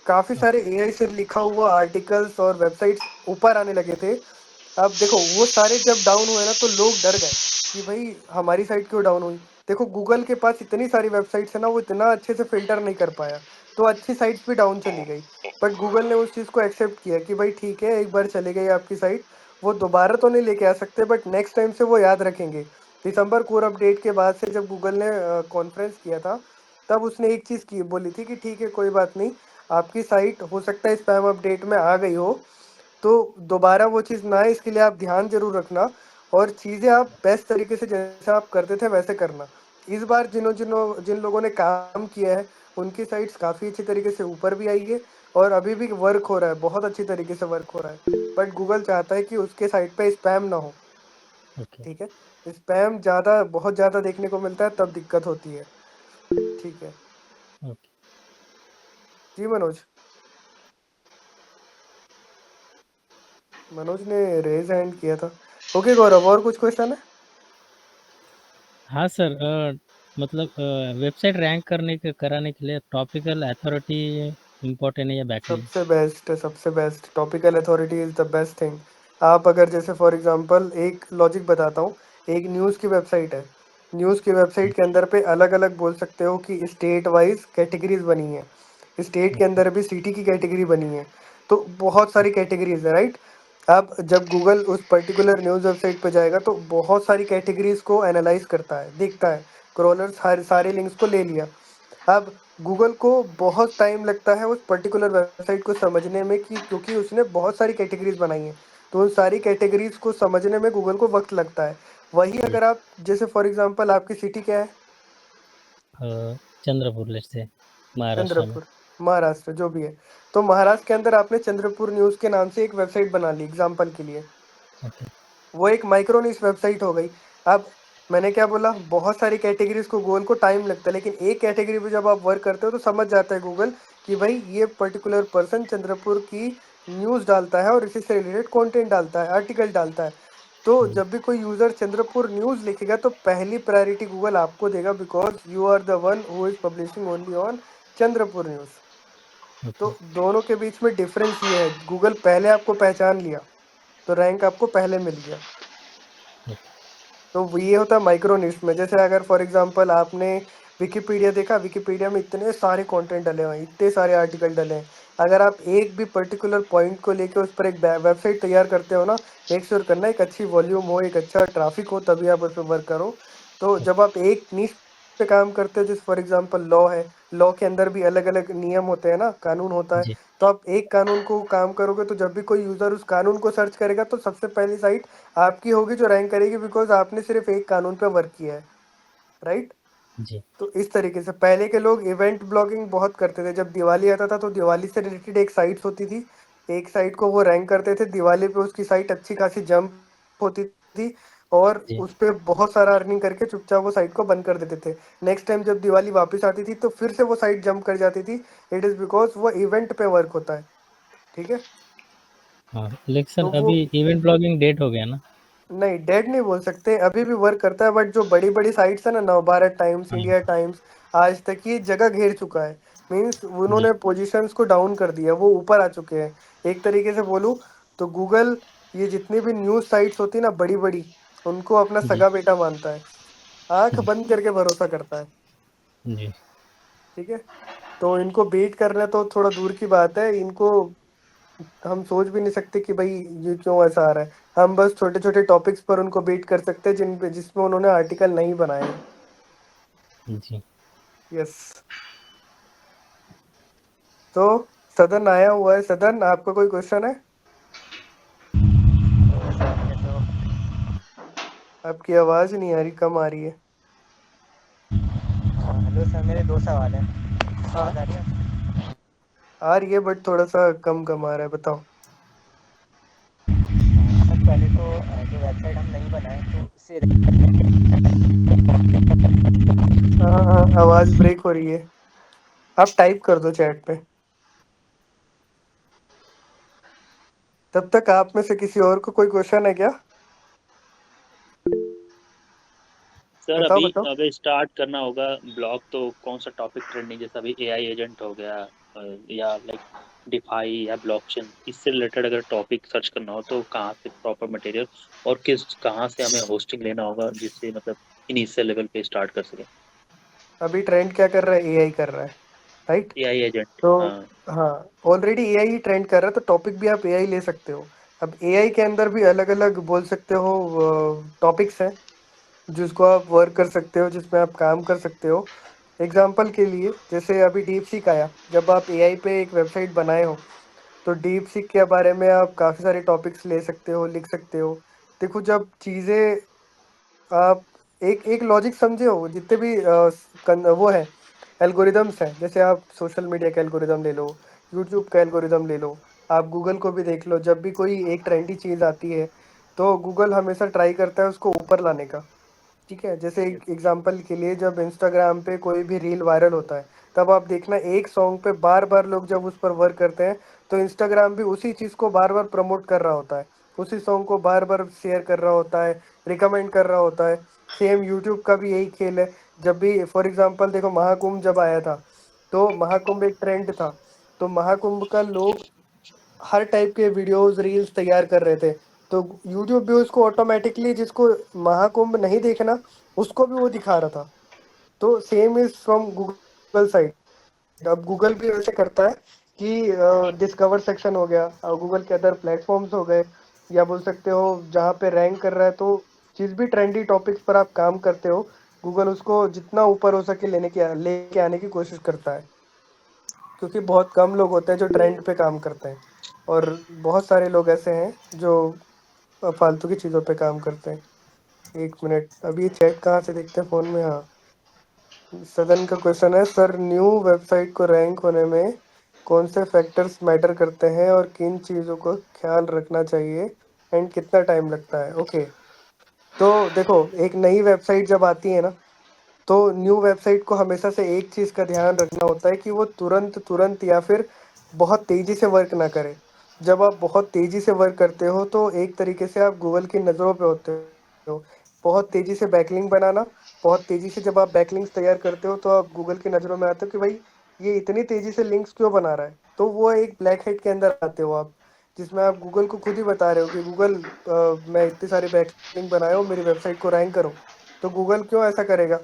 काफ़ी सारे एआई से लिखा हुआ आर्टिकल्स और वेबसाइट्स ऊपर आने लगे थे। अब देखो, वो सारे जब डाउन हुए ना तो लोग डर गए कि भाई हमारी साइट क्यों डाउन हुई। देखो, गूगल के पास इतनी सारी वेबसाइट्स है ना, वो इतना अच्छे से फिल्टर नहीं कर पाया, तो अच्छी साइट्स भी डाउन चली गई। बट गूगल ने उस चीज़ को एक्सेप्ट किया कि भाई ठीक है, एक बार चली गई आपकी साइट, वो दोबारा तो नहीं लेके आ सकते, बट नेक्स्ट टाइम से वो याद रखेंगे। दिसंबर कोर अपडेट के बाद से जब गूगल ने कॉन्फ्रेंस किया था, तब उसने एक चीज़ की बोली थी कि ठीक है, कोई बात नहीं, आपकी साइट हो सकता है स्पैम अपडेट में आ गई हो, तो दोबारा वो चीज़ ना आए इसके लिए आप ध्यान जरूर रखना, और चीज़ें आप बेस्ट तरीके से जैसे आप करते थे वैसे करना। इस बार जिन लोगों ने काम किया है उनकी साइट्स काफ़ी अच्छी तरीके से ऊपर भी आई है, और अभी भी वर्क हो रहा है, बहुत अच्छी तरीके से वर्क हो रहा है। बट गूगल चाहता है कि उसके साइट पे स्पैम ना हो। ओके ठीक है, स्पैम ज़्यादा बहुत ज़्यादा देखने को मिलता है, तब दिक्कत होती है। ठीक है ओके। जी, मनोज। मनोज ने रेज हैंड किया था। ओके गौरव, और कुछ क्वेश्चन है? हाँ सर, मतलब वेबसाइट रैंक कराने के लिए टॉपिकल अथॉरिटी इम्पोर्टेंट है या बैकलिंक? सबसे बेस्ट है, सबसे best topical authority is the best thing. आप अगर जैसे फॉर एग्जांपल एक लॉजिक बताता हूँ, एक न्यूज़ की वेबसाइट है, न्यूज़ की वेबसाइट के अंदर पे अलग अलग बोल सकते हो कि स्टेट वाइज कैटेगरीज बनी है, स्टेट के अंदर भी सिटी की कैटेगरी बनी है, तो बहुत सारी कैटेगरीज है, राइट। अब जब गूगल उस पर्टिकुलर न्यूज़ वेबसाइट पे जाएगा तो बहुत सारी कैटेगरीज को एनालाइज करता है, देखता है, क्रॉलर्स हर सारे लिंक्स को ले लिया। अब गूगल को बहुत टाइम लगता है उस पर्टिकुलर वेबसाइट को समझने में कि क्योंकि उसने बहुत सारी कैटेगरीज बनाई हैं, तो उन सारी कैटेगरीज को समझने में गूगल को वक्त लगता है। वही जी। अगर आप जैसे फॉर एग्जांपल आपकी सिटी क्या है? चंद्रपुर लेट्स से, महाराष्ट्र में। चंद्रपुर, महाराष्ट्र जो भी है, तो महाराष्ट्र के अंदर आपने चंद्रपुर न्यूज़ के नाम से एक वेबसाइट बना ली एग्जाम्पल के लिए, ओके। वो एक माइक्रो निश वेबसाइट हो गई। अब मैंने क्या बोला, बहुत सारी कैटेगरीज को गूगल को टाइम लगता है, लेकिन एक कैटेगरी पे जब आप वर्क करते हो तो समझ जाता है गूगल कि भाई ये पर्टिकुलर पर्सन चंद्रपुर की न्यूज़ डालता है और इसी से रिलेटेड कंटेंट डालता है, आर्टिकल डालता है। तो जी। जब भी कोई यूज़र चंद्रपुर न्यूज़ लिखेगा तो पहली प्रायोरिटी गूगल आपको देगा, because you are the one who is publishing only on Chandrapur news. Okay. तो दोनों के बीच में डिफरेंस ये है, गूगल पहले आपको पहचान लिया तो रैंक आपको पहले मिल गया। ओके। तो वो ये होता है माइक्रो निश में। जैसे अगर फॉर एग्जांपल आपने विकिपीडिया देखा, विकिपीडिया में इतने सारे कंटेंट डले हुए हैं, इतने सारे आर्टिकल डले हैं। अगर आप एक भी पर्टिकुलर पॉइंट को लेके उस पर एक वेबसाइट तैयार करते हो ना, मेक श्योर करना एक अच्छी वॉल्यूम हो, एक अच्छा ट्रैफिक हो, तभी आप उस पर वर्क करो। तो जब आप एक निश पे काम करते हो, जैसे फॉर एग्जांपल लॉ है, लॉ के अंदर भी अलग अलग नियम होते हैं ना, कानून होता है। जी। तो आप एक कानून को काम करोगे तो जब भी कोई यूज़र उस कानून को सर्च करेगा तो सबसे पहली साइट आपकी होगी जो रैंक करेगी, बिकॉज आपने सिर्फ एक कानून पे वर्क किया है, राइट। जी। तो इस तरीके से पहले के लोग इवेंट ब्लॉगिंग बहुत करते थे। जब दिवाली आता था तो दिवाली से रिलेटेड एक साइट्स होती थी, एक साइट को वो रैंक करते थे, दिवाली पे उसकी साइट अच्छी खासी जंप होती थी और जी। उस पे बहुत सारा अर्निंग करके चुपचाप वो साइट को बंद कर देते थे। नेक्स्ट टाइम जब दिवाली वापस आती थी तो फिर से वो साइट जंप कर जाती थी। इट इज़ बिकॉज वो इवेंट पे वर्क होता है, ठीक है। हाँ, लेकिन तो सर वो अभी इवेंट ब्लॉगिंग डेट हो गया ना? नहीं, डेड नहीं बोल सकते, अभी भी वर्क करता है, बट जो बड़ी बड़ी साइट्स है ना, नवभारत टाइम्स, हाँ। इंडिया टाइम्स, आज तक ये जगह घेर चुका है। मीन्स जी। उन्होंने पोजीशंस को डाउन कर दिया, वो ऊपर आ चुके हैं। एक तरीके से बोलूँ तो गूगल ये जितनी भी न्यूज़ साइट्स होती है ना बड़ी बड़ी, उनको अपना जी। सगा बेटा मानता है, आंख जी। बंद करके भरोसा करता है, जी। ठीक है। तो इनको बीट करना तो थोड़ा दूर की बात है, इनको हम सोच भी नहीं सकते कि भाई ये क्यों ऐसा आ रहा है। हम बस छोटे छोटे टॉपिक्स पर उनको बीट कर सकते हैं जिन पे जिसमें उन्होंने आर्टिकल नहीं बनाए हैं। जी। यस। तो सदन आया हुआ है, सदन आपका कोई क्वेश्चन है? आपकी आवाज नहीं आ रही, कम आ रही है। हेलो सर, मेरे दो सवाल हैं। हाँ, आवाज़ आ रही है? आ रही है बट थोड़ा सा कम कम आ रहा है, बताओ। सर पहले तो जो वेबसाइट हम नहीं बनाए तो उससे हाँ हाँ, आवाज ब्रेक हो रही है, आप टाइप कर दो चैट पे। तब तक आप में से किसी और को कोई क्वेश्चन है क्या? सर बताओ अभी बताओ। अगर स्टार्ट करना होगा ब्लॉग तो कौन सा टॉपिक ट्रेंडिंग, जैसा अभी एआई एजेंट हो गया, या लाइक डिफाई या ब्लॉकचेन, इससे रिलेटेड अगर टॉपिक सर्च करना हो तो कहाँ से प्रॉपर मटेरियल और किस कहाँ से हमें होस्टिंग लेना होगा जिससे मतलब इनिशियल लेवल पे स्टार्ट कर सके? अभी ट्रेंड क्या कर रहा है? एआई कर रहा है, राइट। एआई एजेंट, तो हाँ। हाँ, ऑलरेडी एआई ही ट्रेंड कर रहा है, तो टॉपिक भी आप एआई ले सकते हो। अब एआई के अंदर भी अलग अलग बोल सकते हो टॉपिक्स हैं जिसको आप वर्क कर सकते हो, जिसमें आप काम कर सकते हो। एग्जाम्पल के लिए जैसे अभी डीप सीक आया, जब आप एआई पे एक वेबसाइट बनाए हो तो डीप सीक के बारे में आप काफ़ी सारे टॉपिक्स ले सकते हो, लिख सकते हो। देखो जब चीज़ें आप एक एक लॉजिक समझे हो, जितने भी वो है एल्गोरिदम्स हैं, जैसे आप सोशल मीडिया का एल्गोरिदम ले लो, यूट्यूब का एल्गोरिदम ले लो, आप गूगल को भी देख लो। जब भी कोई एक ट्रेंडी चीज़ आती है तो गूगल हमेशा ट्राई करता है उसको ऊपर लाने का, ठीक है। जैसे Yes. एक एग्जांपल के लिए जब इंस्टाग्राम पे कोई भी रील वायरल होता है, तब आप देखना एक सॉन्ग पे बार बार लोग जब उस पर वर्क करते हैं तो इंस्टाग्राम भी उसी चीज़ को बार बार प्रमोट कर रहा होता है, उसी सॉन्ग को बार बार शेयर कर रहा होता है, रिकमेंड कर रहा होता है। सेम यूट्यूब का भी यही खेल है। जब भी फॉर एग्जांपल देखो, महाकुंभ जब आया था तो महाकुंभ एक ट्रेंड था, तो महाकुंभ का लोग हर टाइप के वीडियोस रील्स तैयार कर रहे थे, तो यूट्यूब भी उसको ऑटोमेटिकली, जिसको महाकुंभ नहीं देखना उसको भी वो दिखा रहा था। तो same is from Google side. अब गूगल भी वैसे करता है कि डिस्कवर सेक्शन हो गया, गूगल के अदर प्लेटफॉर्म्स हो गए, या बोल सकते हो जहाँ पे रैंक कर रहा है, तो जिस भी ट्रेंडी टॉपिक्स पर आप काम करते हो, गूगल उसको जितना ऊपर हो सके लेके आने की कोशिश करता है, क्योंकि बहुत कम लोग होते हैं जो ट्रेंड पे काम करते हैं, और बहुत सारे लोग ऐसे हैं जो फालतू की चीज़ों पे काम करते हैं। 1 मिनट, अभी ये चैट कहाँ से देखते हैं फ़ोन में? हाँ, सदन का क्वेश्चन है, सर न्यू वेबसाइट को रैंक होने में कौन से फैक्टर्स मैटर करते हैं और किन चीज़ों को ख्याल रखना चाहिए एंड कितना टाइम लगता है? ओके, तो देखो, एक नई वेबसाइट जब आती है ना, तो न्यू वेबसाइट को हमेशा से एक चीज़ का ध्यान रखना होता है कि वो तुरंत तुरंत या फिर बहुत तेज़ी से वर्क ना करे। जब आप बहुत तेज़ी से वर्क करते हो तो एक तरीके से आप गूगल की नज़रों पे होते हो। बहुत तेज़ी से बैकलिंक बनाना, बहुत तेज़ी से जब आप बैकलिंक्स तैयार करते हो तो आप गूगल की नज़रों में आते हो कि भाई ये इतनी तेज़ी से लिंक्स क्यों बना रहा है। तो वो एक ब्लैक हेड के अंदर आते हो आप, जिसमें आप गूगल को खुद ही बता रहे हो कि गूगल, मैं इतने सारे बैकलिंक बनाया हूँ, मेरी वेबसाइट को रैंक करो। तो गूगल क्यों ऐसा करेगा?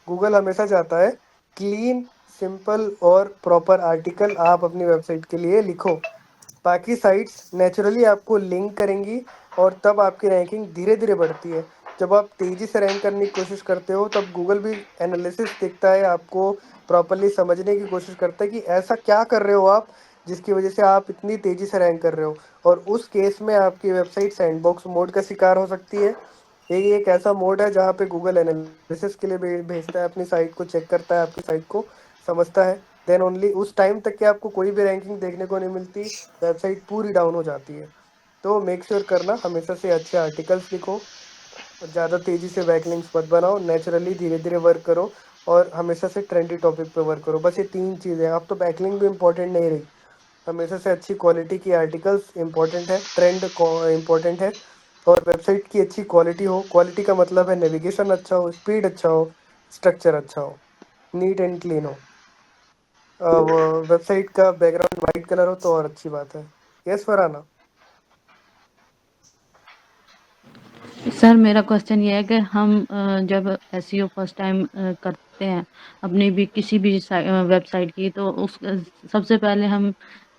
गूगल हमेशा चाहता है क्लीन, सिंपल और प्रॉपर आर्टिकल आप अपनी वेबसाइट के लिए लिखो। बाकी साइट्स नेचुरली आपको लिंक करेंगी और तब आपकी रैंकिंग धीरे धीरे बढ़ती है। जब आप तेज़ी से रैंक करने की कोशिश करते हो तब गूगल भी एनालिसिस देखता है, आपको प्रॉपरली समझने की कोशिश करता है कि ऐसा क्या कर रहे हो आप जिसकी वजह से आप इतनी तेज़ी से रैंक कर रहे हो। और उस केस में आपकी वेबसाइट सैंडबॉक्स मोड का शिकार हो सकती है। ये एक ऐसा मोड है जहाँ पे गूगल एनालिसिस के लिए भेजता है अपनी साइट को, चेक करता है आपकी साइट को, समझता है, देन ओनली उस टाइम तक कि आपको कोई भी रैंकिंग देखने को नहीं मिलती, वेबसाइट पूरी डाउन हो जाती है। तो मेक श्योर करना हमेशा से अच्छे आर्टिकल्स लिखो, और ज़्यादा तेज़ी से बैकलिंक्स मत बनाओ, नेचुरली धीरे धीरे वर्क करो, और हमेशा से ट्रेंडी टॉपिक पे वर्क करो। बस ये 3 चीज़ें हैं। अब तो बैकलिंक भी इंपॉर्टेंट नहीं रही, हमेशा से अच्छी क्वालिटी की आर्टिकल्स इंपॉर्टेंट है, ट्रेंड इंपॉर्टेंट है, और वेबसाइट की अच्छी क्वालिटी हो। क्वालिटी का मतलब है नेविगेशन अच्छा हो, स्पीड अच्छा हो, स्ट्रक्चर अच्छा हो, नीट एंड क्लीन हो। वेबसाइट का बैकग्राउंड वाइट कलर हो तो और अच्छी बात है। यस फरहाना? सर मेरा क्वेश्चन ये है कि हम जब एसईओ फर्स्ट टाइम करते हैं अपनी भी किसी भी वेबसाइट की, तो उस सबसे पहले हम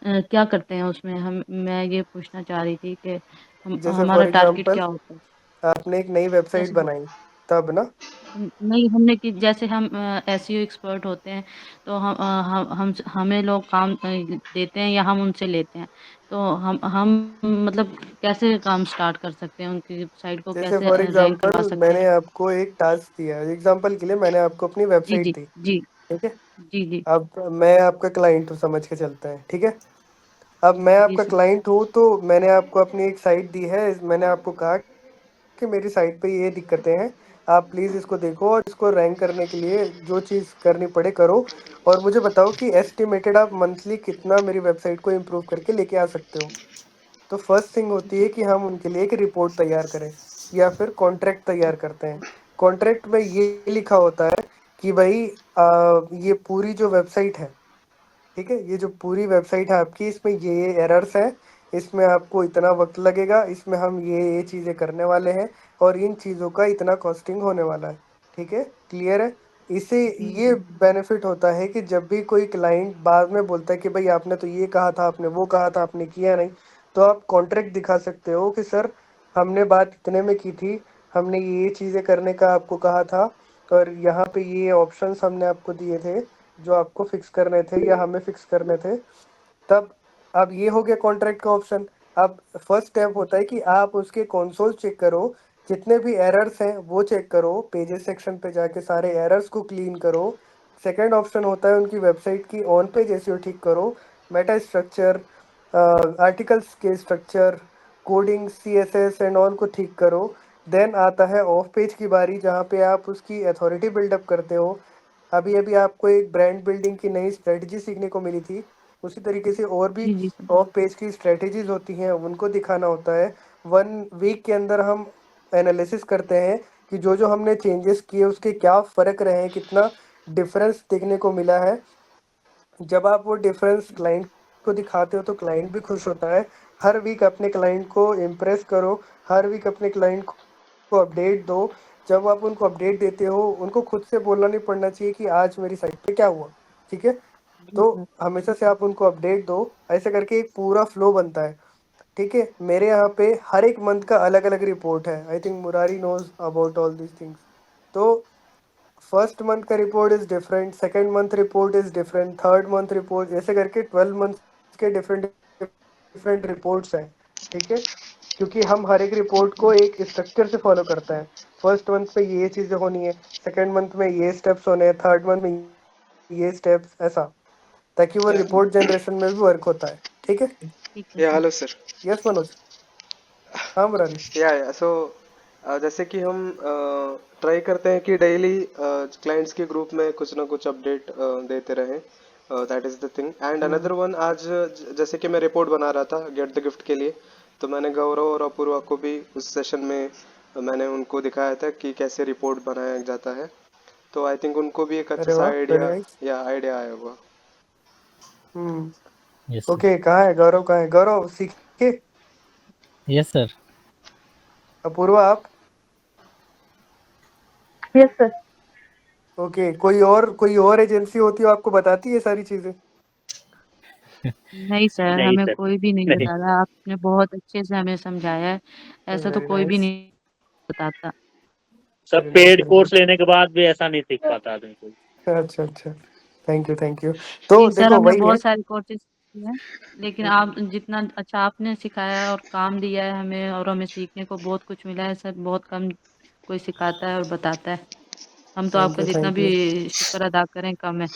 क्या करते हैं उसमें? हम मैं ये पूछना चाह रही थी कि जैसे हमारा फॉर टारगेट एग्जांपल क्या होता है? आपने एक नई वेबसाइट जैसे बनाई, तब ना? नहीं, हमने कि जैसे हम एसईओ एक्सपर्ट होते हैं, तो हम हमें लोग काम देते हैं या हम उनसे लेते हैं, तो हम मतलब कैसे काम स्टार्ट कर सकते हैं, उनकी साइट को जैसे कैसे फॉर रैंक एग्जांपल करवा सकते मैंने हैं? आपको एक टास्क दिया है, एग्जांपल के लिए मैंने आपको अपनी जी वेबसाइट जी दी, जी ठीक है? जी जी अब मैं आपका क्लाइंट हूँ, समझ के चलते हैं, ठीक है? अब मैं जी आपका सर। क्लाइंट हूँ, तो मैंने आपको अपनी एक साइट दी है, मैंने आपको कहा कि मेरी साइट पे ये दिक्कतें हैं, आप प्लीज़ इसको देखो और इसको रैंक करने के लिए जो चीज़ करनी पड़े करो, और मुझे बताओ कि एस्टिमेटेड आप मंथली कितना मेरी वेबसाइट को इम्प्रूव करके लेके आ सकते हो। तो फर्स्ट थिंग होती है कि हम उनके लिए एक रिपोर्ट तैयार करें, या फिर कॉन्ट्रैक्ट तैयार करते हैं। कॉन्ट्रैक्ट में ये लिखा होता है कि भाई ये पूरी जो वेबसाइट है, ठीक है, ये जो पूरी वेबसाइट है आपकी, इसमें ये एरर्स हैं, इसमें आपको इतना वक्त लगेगा, इसमें हम ये चीज़ें करने वाले हैं, और इन चीज़ों का इतना कॉस्टिंग होने वाला है, ठीक है? क्लियर है? इससे जी ये बेनिफिट होता है कि जब भी कोई क्लाइंट बाद में बोलता है कि भाई आपने तो ये कहा था, आपने वो कहा था, आपने किया नहीं, तो आप कॉन्ट्रैक्ट दिखा सकते हो कि सर हमने बात इतने में की थी, हमने ये चीज़ें करने का आपको कहा था, और यहाँ पे ये ऑप्शंस हमने आपको दिए थे जो आपको फिक्स करने थे या हमें फिक्स करने थे। तब अब ये हो गया कॉन्ट्रैक्ट का ऑप्शन। अब फर्स्ट स्टेप होता है कि आप उसके कंसोल चेक करो, जितने भी एरर्स हैं वो चेक करो, पेजेस सेक्शन पे जाके सारे एरर्स को क्लीन करो। सेकंड ऑप्शन होता है उनकी वेबसाइट की ऑन पेज एसईओ ठीक करो, मेटा स्ट्रक्चर, आर्टिकल्स के structure, coding, CSS and all को ठीक करो। देन आता है ऑफ पेज की बारी, जहाँ पे आप उसकी अथॉरिटी बिल्डअप करते हो। अभी अभी आपको एक ब्रांड बिल्डिंग की नई स्ट्रेटजी सीखने को मिली थी, उसी तरीके से और भी जी जी सर। ऑफ पेज की स्ट्रेटजीज होती हैं, उनको दिखाना होता है। 1 वीक के अंदर हम एनालिसिस करते हैं कि जो जो हमने चेंजेस किए उसके क्या फ़र्क रहे हैं, कितना डिफरेंस देखने को मिला है। जब आप वो डिफरेंस क्लाइंट को दिखाते हो तो क्लाइंट भी खुश होता है। हर वीक अपने क्लाइंट को इम्प्रेस करो, हर वीक अपने क्लाइंट को अपडेट दो। जब आप उनको अपडेट देते हो, उनको खुद से बोलना नहीं पड़ना चाहिए कि आज मेरी साइट पे क्या हुआ, ठीक है? तो हमेशा से आप उनको अपडेट दो, ऐसे करके एक पूरा फ्लो बनता है, ठीक है? मेरे यहाँ पे हर एक मंथ का अलग अलग रिपोर्ट है। I think Murari knows about all this things. तो फर्स्ट मंथ का report is different, second month report is different, third month report, ऐसे करके 12 मंथ के डिफरेंट डिफरेंट रिपोर्ट्स हैं, ठीक है? क्योंकि हम हर एक रिपोर्ट को एक स्ट्रक्चर से फॉलो करते हैं। फर्स्ट मंथ पे ये चीज़ें होनी है, सेकेंड मंथ में ये स्टेप्स होने हैं, थर्ड मंथ में ये स्टेप्स, ऐसा, ताकि वो या रिपोर्ट जनरेशन में भी वर्क होता है, ठीक है? ठीक है या sir. Hello sir. Yes Manoj. हाँ मुरारी। या सो जैसे कि हम ट्राई करते हैं कि डेली क्लाइंट्स के ग्रुप में कुछ ना कुछ अपडेट देते रहें। That is the thing. And another one, आज जैसे कि मैं रिपोर्ट बना रहा था गेट द गिफ्ट के लिए, तो मैंने गौरव और अपूर्वा को भी उस सेशन में मैंने उनको दिखाया था कि कैसे रिपोर्ट बनाया जाता है। तो आई थिंक उनको भी एक अच्छा अरे सा वाह, वेरी आइडिया नाइस। या आइडिया आया होगा। Yes sir. ओके, कहाँ है गौरव? कहाँ है गौरव? सीखे। Yes sir. अपूर्वा आप? Yes sir. ओके, कोई और एजेंसी होती हो आपको बताती है सारी चीजें? नहीं सर, नहीं हमें सर, कोई भी नहीं नहीं। बताता। आपने बहुत अच्छे से हमें समझाया है। ऐसा तो वेरी कोई भी नाइस, नहीं बताता। सब very nice, paid very course nice. लेने के बाद भी ऐसा नहीं सीख पाता आदमी कोई। अच्छा अच्छा, थैंक यू थैंक यू। तो जी सर, देखो हमने वही है। बहुत सारे कोर्सेज किए हैं, लेकिन आप जितना अच्छा आपने सिखाया और काम दिया है हमें, और हमें सीखने को बहुत कुछ मिला है सर। बहुत कम कोई सिखाता है और बताता है। हम तो थैंक आपका यू जितना थैंक यू। भी शुक्र अदा करें कम है।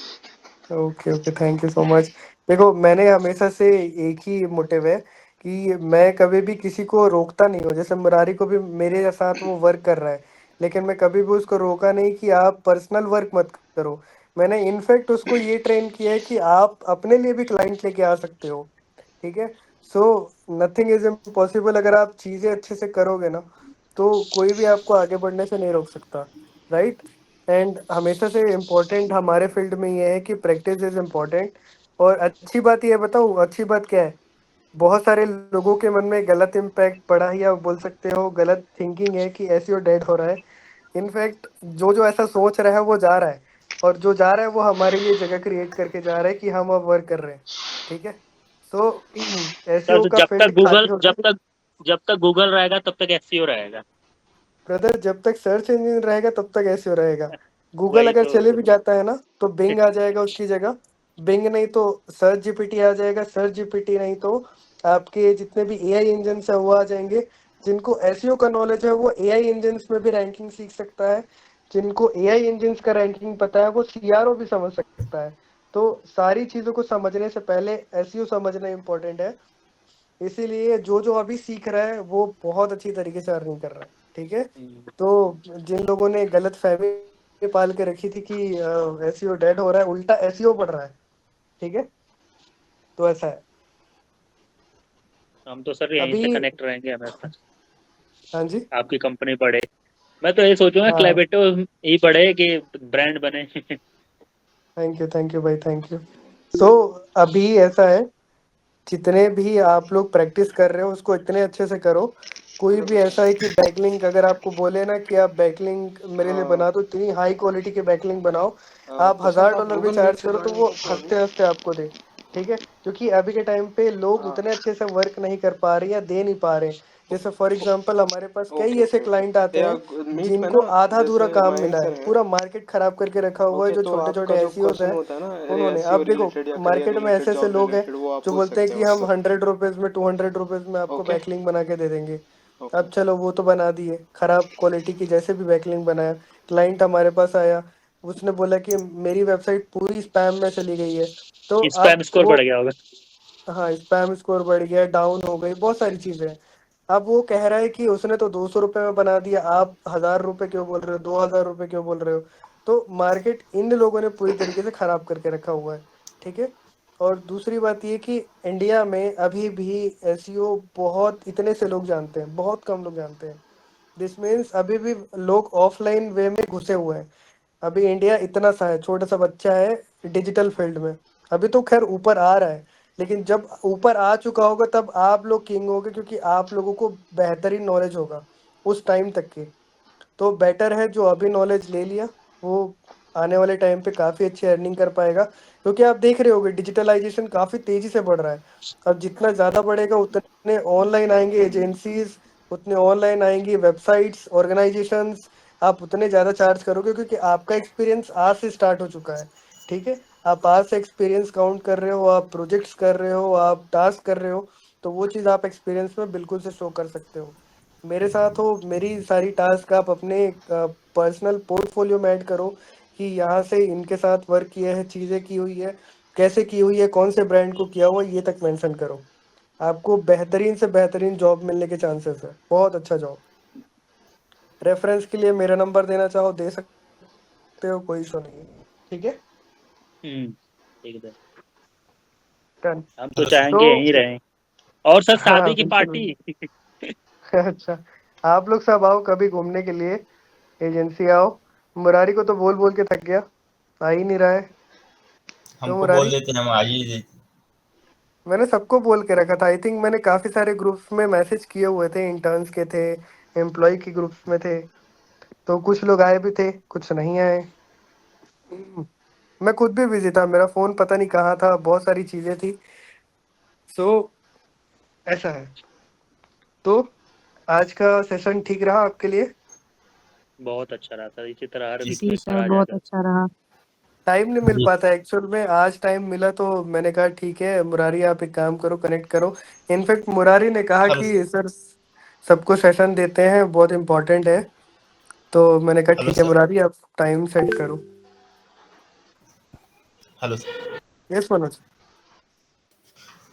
Okay okay, thank you so much. देखो मैंने हमेशा से एक ही मोटिव है कि मैं कभी भी किसी को रोकता नहीं हूँ। जैसे मुरारी को भी मेरे साथ वो वर्क कर रहा है, लेकिन मैं कभी भी उसको रोका नहीं कि आप पर्सनल वर्क मत करो। मैंने इनफैक्ट उसको ये ट्रेन किया है कि आप अपने लिए भी क्लाइंट लेके आ सकते हो, ठीक है? So nothing is impossible. अगर आप चीज़ें अच्छे से करोगे ना, तो कोई भी आपको आगे बढ़ने से नहीं रोक सकता, राइट? एंड हमेशा से इम्पोर्टेंट हमारे फील्ड में ये है कि प्रैक्टिस इज इम्पोर्टेंट। और अच्छी बात ये बताऊँ, अच्छी बात क्या है? बहुत सारे लोगों के मन में गलत इम्पैक्ट पड़ा है, या बोल सकते हो गलत थिंकिंग है कि एसईओ डेड हो रहा है। इनफैक्ट जो जो ऐसा सोच रहा है वो जा रहा है, और जो जा रहा है वो हमारे लिए जगह क्रिएट करके जा रहा है कि हम अब वर्क कर रहे हैं, ठीक है? सो सर एसईओ तो का फील्ड खाली हो रहा है। जब तक गूगल रहेगा तब तक एसईओ रहेगा। ब्रदर, जब तक सर्च इंजन रहेगा तब तक ऐसे हो रहेगा। गूगल वही अगर तो। चले भी जाता है ना, तो बिंग आ जाएगा उसकी जगह। बिंग नहीं तो सर्च जीपीटी आ जाएगा, सर्च जीपीटी नहीं तो आपके जितने भी एआई इंजन है वो आ जाएंगे। जिनको एसईओ का नॉलेज है वो एआई इंजन्स में भी रैंकिंग सीख सकता है। जिनको एआई इंजन्स का रैंकिंग पता है वो सीआरओ भी समझ सकता है। तो सारी चीज़ों को समझने से पहले एसईओ समझना इम्पोर्टेंट है। इसीलिए जो जो अभी सीख रहा है वो बहुत अच्छी तरीके से अर्निंग कर रहा है, ठीक है? तो जिन लोगों ने गलत फहमी पाल के रखी थी कि एसईओ डेड हो रहा है, उल्टा एसईओ बढ़ रहा है, ठीक है? तो ऐसा है हम तो सर यहीं अभी। से कनेक्ट रहेंगे हमेशा। हाँ जी। आपकी कंपनी बढ़े। मैं तो ये सोचूंगा हाँ, क्लेबेटो ही बढ़े कि ब्रांड बने। थैंक यू भाई, थैंक यू। सो अभी ऐसा है, जितने भी आप लोग प्रैक्टिस कर रहे हो उसको इतने अच्छे से करो। कोई भी ऐसा है कि बैकलिंक अगर आपको बोले ना कि आप बैकलिंक मेरे लिए बना दो, इतनी हाई क्वालिटी के बैकलिंक बनाओ, आप प्रशांत, आप $1000 भी गूगल मीट चार्ज से करो तो ज्वाइन वो हो तो हंसते अभी। हंसते आपको दे, ठीक है? क्योंकि अभी के टाइम पे लोग हाँ। उतने अच्छे से वर्क नहीं कर पा रहे या दे नहीं पा रहे। जैसे फॉर एग्जांपल हमारे पास ओके कई ऐसे ओके ओके। क्लाइंट आते या हैं मीट में जिनको ना, आधा अधूरा जैसे काम मयंक मिला है, सर हैं। पूरा मार्केट खराब करके रखा हुआ है। ओके, जो तो छोटे छोटे आपका जो एसईओज क्वेश्चन हैं होता है ना, उन्होंने, एसईओ अब देखो रिलेटेड या करियर मार्केट में रिलेटेड, ऐसे ऐसे जॉब लोग हैं रिलेटेड, वो आप जो पूछ बोलते हैं सकते कि हो हम उससे। 100 रुपीज में 200 रुपीज में आपको ओके बैकलिंक बना के दे देंगे। ओके। अब चलो वो तो बना दिए खराब क्वालिटी की, जैसे भी बैकलिंक बनाया। क्लाइंट हमारे पास आया, उसने बोला कि मेरी वेबसाइट पूरी स्पैम में चली गई है। तो स्पैम अब स्कोर वो, बढ़ गया होगा। हाँ, स्पैम स्कोर बढ़ गया, डाउन हो गई, बहुत सारी चीजें हैं। अब वो कह रहा है कि उसने तो 200 रुपये में बना दिया, आप 1000 रुपये क्यों बोल रहे हो, 2000 रुपये क्यों बोल रहे हो? तो मार्केट इन लोगों ने पूरी तरीके से खराब करके रखा हुआ है, ठीक है? और दूसरी बात ये कि इंडिया में अभी भी एसईओ बहुत इतने से लोग जानते हैं, बहुत कम लोग जानते हैं। दिस मीन्स अभी भी लोग ऑफलाइन वे में घुसे हुए हैं। अभी इंडिया इतना सा है, छोटा सा बच्चा है डिजिटल फील्ड में। अभी तो खैर ऊपर आ रहा है, लेकिन जब ऊपर आ चुका होगा तब आप लोग किंग होगे, क्योंकि आप लोगों को बेहतरीन नॉलेज होगा उस टाइम तक के। तो बेटर है जो अभी नॉलेज ले लिया वो आने वाले टाइम पे काफ़ी अच्छी अर्निंग कर पाएगा, क्योंकि आप देख रहे होगे डिजिटलाइजेशन काफ़ी तेज़ी से बढ़ रहा है। अब जितना ज़्यादा बढ़ेगा उतने ऑनलाइन आएंगे एजेंसीज, उतने ऑनलाइन आएंगी वेबसाइट्स, ऑर्गेनाइजेशंस, आप उतने ज़्यादा चार्ज करोगे, क्योंकि आपका एक्सपीरियंस आज से स्टार्ट हो चुका है। ठीक है, आप आज से एक्सपीरियंस काउंट कर रहे हो, आप प्रोजेक्ट्स कर रहे हो, आप टास्क कर रहे हो, तो वो चीज़ आप एक्सपीरियंस में बिल्कुल से शो कर सकते हो। मेरे साथ हो, मेरी सारी टास्क आप अपने पर्सनल पोर्टफोलियो में ऐड करो कि यहाँ से इनके साथ वर्क किया है, चीज़ें की हुई है, कैसे की हुई है, कौन से ब्रांड को किया हुआ है, ये तक मेंशन करो। आपको बेहतरीन से बेहतरीन जॉब मिलने के चांसेस है, बहुत अच्छा जॉब। रेफरेंस के लिए मेरा नंबर देना चाहो दे सकते हो, कोई इशू नहीं है। ठीक है, ठीक है, डन। हम तो हेलो सर। चाहेंगे तो यहीं रहें। और सर हाँ शादी की बिल्कुल पार्टी। अच्छा, आप लोग सब आओ कभी घूमने के लिए, एजेंसी आओ। मुरारी को तो बोल बोल के थक गया, आ ही नहीं रहा है। क्यों हमको बोल मुरारी? देते हम आ ही देते। मैंने सबको बोल के रखा था, आई थिंक मैंने काफ़ी सारे ग्रुप्स में मैसेज किए हुए थे, इंटर्न्स के थे, एम्प्लॉय के ग्रुप्स में थे, तो कुछ लोग आए भी थे, कुछ नहीं आए। मैं खुद भी बिजी था, मेरा फ़ोन पता नहीं कहाँ था, बहुत सारी चीज़ें थी। सो ऐसा है। तो आज का सेशन ठीक रहा आपके लिए? बहुत अच्छा रहा सर, इसी तरह हर जी वीक जी में सर, करा बहुत जाएगा। अच्छा रहा। टाइम नहीं मिल जी पाता एक्चुअल में, आज टाइम मिला तो मैंने कहा ठीक है मुरारी आप एक काम करो, कनेक्ट करो। इनफैक्ट मुरारी ने कहा हेलो कि सर सबको सेशन देते हैं, बहुत इम्पोर्टेंट है। तो मैंने कहा हेलो ठीक है सर। मुरारी आप टाइम सेट करो। Hello sir. यस मनोज।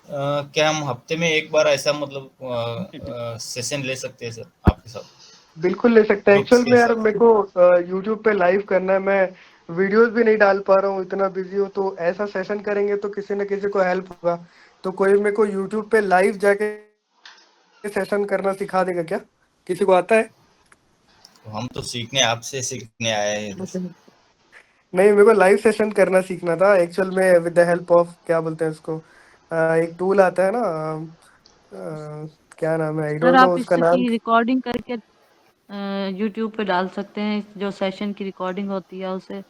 क्या हम हफ्ते में एक बार ऐसा मतलब सेशन ले सकते हैं सर आपके साथ बिल्कुल ले सकते हैं, ग्रुप्स एक्चुअल के में यार साथ? मेरे को यूट्यूब पे लाइव करना है, मैं वीडियोस भी नहीं डाल पा रहा हूँ, इतना बिजी हूँ। तो ऐसा सेशन करेंगे तो किसी न किसी को हेल्प होगा। तो कोई मेरे को यूट्यूब पे लाइव जाके सेशन करना सिखा देगा क्या? किसी को आता है? तो हम तो सीखने आपसे सीखने आए हैं इधर से। नहीं, मेरे को लाइव सेशन करना सीखना था एक्चुअल में, विद द हेल्प ऑफ क्या बोलते हैं उसको, एक टूल आता है ना, क्या नाम है, आई सर डोंट नो आप उसका नाम। इसकी रिकॉर्डिंग करके यूट्यूब पे डाल सकते हैं, जो सेशन की रिकॉर्डिंग होती है उसे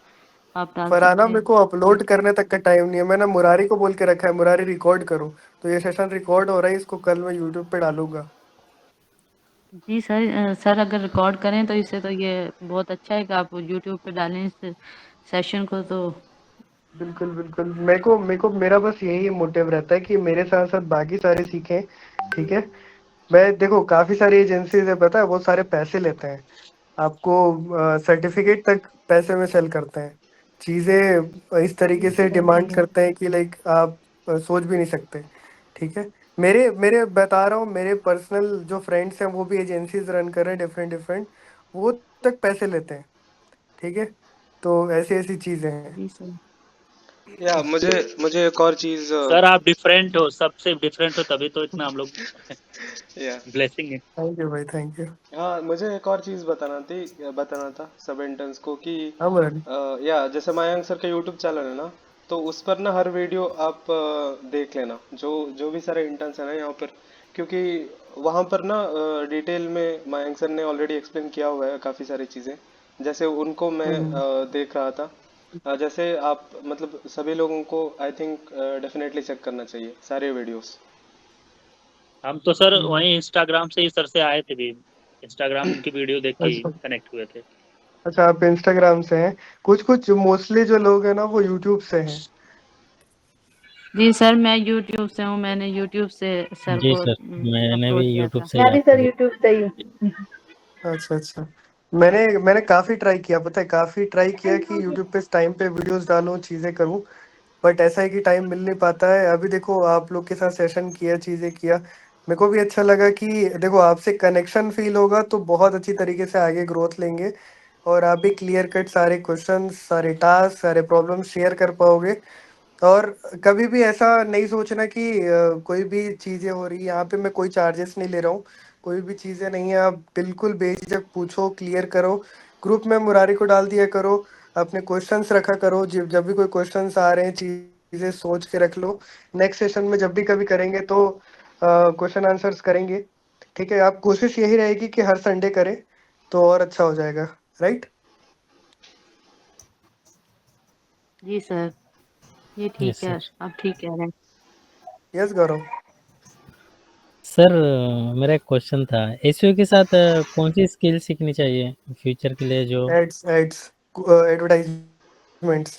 आप डाल फरहाना सकते मेरे हैं। को अपलोड करने तक का टाइम नहीं है, मैंने मुरारी को बोल के रखा है, मुरारी रिकॉर्ड करो। तो ये सेशन रिकॉर्ड हो रहा है, इसको कल मैं यूट्यूब पे डालूंगा। जी सर, सर अगर रिकॉर्ड करें तो इससे तो ये बहुत अच्छा है कि आप यूट्यूब पे डालें इस सेशन को। तो बिल्कुल बिल्कुल, मेरे को मेरा बस यही मोटिव रहता है कि मेरे साथ साथ बाकी सारे सीखें। ठीक है, मैं देखो काफ़ी सारी एजेंसीज है पता है, वो सारे पैसे लेते हैं, आपको सर्टिफिकेट तक पैसे में सेल करते हैं, चीज़ें इस तरीके से डिमांड करते हैं कि लाइक आप सोच भी नहीं सकते। ठीक है, मेरे मेरे बता रहा हूँ, मेरे पर्सनल जो फ्रेंड्स हैं वो भी एजेंसीज रन कर रहे हैं डिफरेंट डिफरेंट, वो तक पैसे लेते हैं। ठीक है, तो ऐसी ऐसी चीज़ें हैं। जी सर। या मुझे मुझे एक और चीज़ सर आप डिफरेंट हो, सबसे डिफरेंट हो, तभी तो इतना हम लोग या ब्लेसिंग है। थैंक यू भाई, थैंक यू। हाँ, मुझे एक और चीज़ बताना था सब इंटर्न्स को कि हाँ मुरली। या जैसे मयंक सर का यूट्यूब चैनल है ना, तो उस पर ना हर वीडियो आप देख लेना, जो जो भी सारे इंटर्न्स हैं ना यहाँ पर, क्योंकि वहाँ पर ना डिटेल में मयंक सर ने ऑलरेडी एक्सप्लेन किया हुआ है काफ़ी सारी चीज़ें, जैसे उनको मैं हम्म, देख रहा था। जैसे आप मतलब सभी लोगों को आई थिंक डेफिनेटली चेक करना चाहिए सारे वीडियोस। हम तो सर हम्म, वहीं इंस्टाग्राम से ही सर से आए थे भी, इंस्टाग्राम की वीडियो देख के ही अच्छा कनेक्ट हुए थे। अच्छा, आप इंस्टाग्राम से हैं, कुछ कुछ मोस्टली जो लोग हैं ना वो यूट्यूब से हैं। जी सर, मैं यूट्यूब से हूँ, मैंने यूट्यूब से सर जी को सर, मैंने भी अप्रोच किया यूट्यूब था। से ही मैं भी आपको सर देखा। यूट्यूब से ही हूँ। अच्छा अच्छा, मैंने काफ़ी ट्राई किया पता है, काफ़ी ट्राई किया कि यूट्यूब पे टाइम पे वीडियोस डालूं, चीज़ें करूं, बट ऐसा है कि टाइम मिल नहीं पाता है। अभी देखो आप लोग के साथ सेशन किया, चीज़ें किया, मेरे को भी अच्छा लगा कि देखो आपसे कनेक्शन फील होगा तो बहुत अच्छी तरीके से आगे ग्रोथ लेंगे, और आप भी क्लियर कट सारे क्वेश्चंस, सारे टास्क, सारे प्रॉब्लम शेयर कर पाओगे। और कभी भी ऐसा नहीं सोचना कि कोई भी चीज़ें हो रही है यहाँ पे, मैं कोई चार्जेस नहीं ले रहा हूँ, कोई भी चीज़ें नहीं है, आप बिल्कुल बेझिझक पूछो, क्लियर करो। ग्रुप में मुरारी को डाल दिया करो, अपने क्वेश्चंस रखा करो, जब जब भी कोई क्वेश्चंस आ रहे हैं, चीज़ चीज़ें सोच के रख लो। नेक्स्ट सेशन में जब भी कभी करेंगे तो क्वेश्चन आंसर्स करेंगे, ठीक है? आप कोशिश यही रहेगी कि हर संडे करें तो और अच्छा हो जाएगा, राइट? जी सर, ये यस ठीक है, सर। आप ठीक कह रहे हैं। यस गौरव। सर मेरा एक क्वेश्चन था, एसईओ के साथ कौन सी स्किल सीखनी चाहिए फ्यूचर के लिए जो एड्स एडवर्टाइजमेंट्स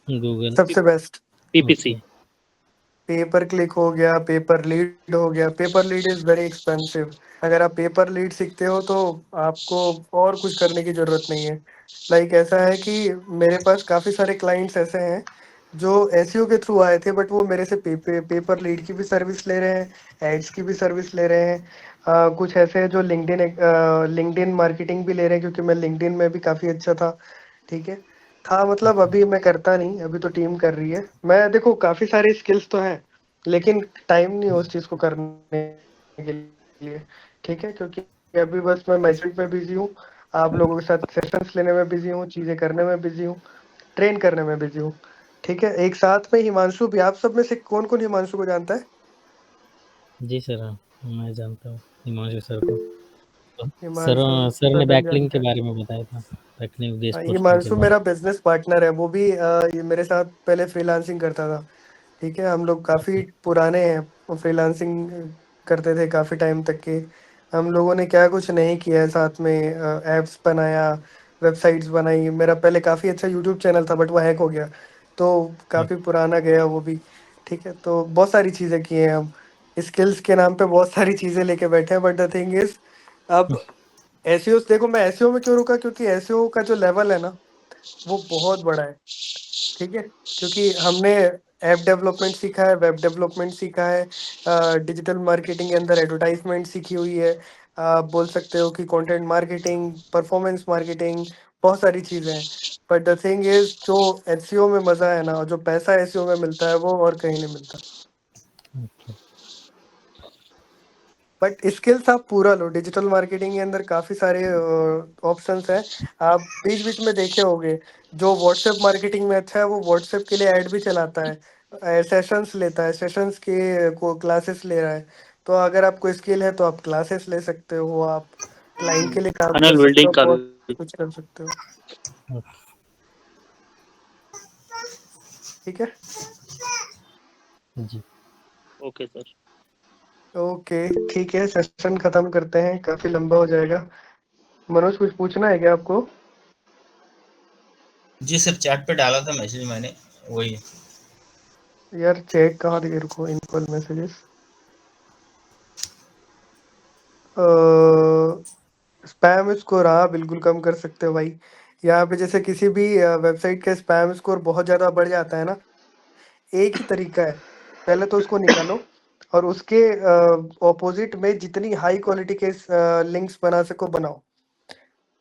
गूगल? सबसे best. PPC. Okay. Paper click हो गया, पेपर लीड हो गया। Paper lead is very expensive. अगर आप पेपर लीड सीखते हो तो आपको और कुछ करने की ज़रूरत नहीं है। लाइक ऐसा है कि मेरे पास काफ़ी सारे क्लाइंट्स ऐसे हैं जो एसईओ के थ्रू आए थे, बट वो मेरे से पेपर लीड की भी सर्विस ले रहे हैं, एड्स की भी सर्विस ले रहे हैं। कुछ ऐसे हैं जो लिंक्डइन मार्केटिंग भी ले रहे हैं, क्योंकि मैं लिंक्डइन में भी काफ़ी अच्छा था, ठीक है? था मतलब, अभी मैं करता नहीं, अभी तो टीम कर रही है। मैं देखो काफ़ी सारे स्किल्स तो हैं, लेकिन टाइम नहीं है उस चीज़ को करने के लिए, ठीक है? क्योंकि अभी बस मैं मैनेजमेंट में बिजी हूँ, आप लोगों के साथ सेशंस लेने में बिजी हूँ, चीज़ें करने में बिजी हूँ, ट्रेन करने में बिजी हूँ, ठीक है? एक साथ में हिमांशु भी, आप सब में से कौन कौन हिमांशु को जानता है? जी सर, हाँ, मैं जानता हूँ हिमांशु सर को। तो हिमांशु सर ने गगन बैकलिंक के जानता है। बारे में बताया था, बैकलिंक गेस्ट पोस्टिंग के हिमांशु बारे मेरा बिजनेस पार्टनर है, वो भी ये मेरे साथ पहले फ्रीलांसिंग करता था, ठीक है? हम लोग काफ़ी पुराने हैं, फ्रीलांसिंग करते थे काफ़ी टाइम तक के। हम लोगों ने क्या कुछ नहीं किया है साथ में, ऐप्स बनाया, वेबसाइट्स बनाई। मेरा पहले काफ़ी अच्छा यूट्यूब चैनल था, बट वो हैक हो गया, तो में। काफ़ी पुराना गया वो भी, ठीक है? तो बहुत सारी चीज़ें की हैं हम, स्किल्स के नाम पे बहुत सारी चीज़ें लेके बैठे हैं, बट द थिंग इज़, अब एसईओ देखो, मैं एसईओ में क्यों रुका? क्योंकि एसईओ का जो लेवल है ना, वो बहुत बड़ा है, ठीक है? क्योंकि हमने ऐप डेवलपमेंट सीखा है, वेब डेवलपमेंट सीखा है, डिजिटल मार्केटिंग के अंदर एडवर्टाइजमेंट सीखी हुई है, आप बोल सकते हो कि कंटेंट मार्केटिंग, परफॉर्मेंस मार्केटिंग, बहुत सारी चीज़ें हैं। बट द थिंग इज़, जो एसईओ में मज़ा है ना, और जो पैसा एसईओ में मिलता है, वो और कहीं नहीं मिलता। बट स्किल्स आप पूरा लो, डिजिटल मार्केटिंग के अंदर काफ़ी सारे ऑप्शंस हैं। आप बीच बीच में देखे होंगे, जो व्हाट्सएप मार्केटिंग में अच्छा है, वो व्हाट्सएप के लिए ऐड भी चलाता है, सेशंस लेता है, सेशंस के को क्लासेस ले रहा है। तो अगर आपको स्किल है तो आप क्लासेस ले सकते हो, आप क्लाइंट के लिए काम कर फनल सकते बिल्डिंग हो, का बहुत भी। कुछ कर सकते हो, ठीक है? जी। Okay sir. ओके, ठीक है, सेशन खत्म करते हैं, काफ़ी लंबा हो जाएगा। मनोज, कुछ पूछना है क्या आपको? जी सर, चैट पे डाला था मैसेज मैंने, वही। यार चैट कहाँ दिखे, रुको, इनकॉल मैसेजेस, स्पैम स्कोर, हाँ बिल्कुल कम कर सकते हो भाई। यहाँ पे जैसे किसी भी वेबसाइट का स्पैम स्कोर बहुत ज़्यादा बढ़ जाता है ना, एक ही तरीका है, पहले तो उसको निकालो, और उसके ऑपोजिट में जितनी हाई क्वालिटी के लिंक्स बना सको बनाओ।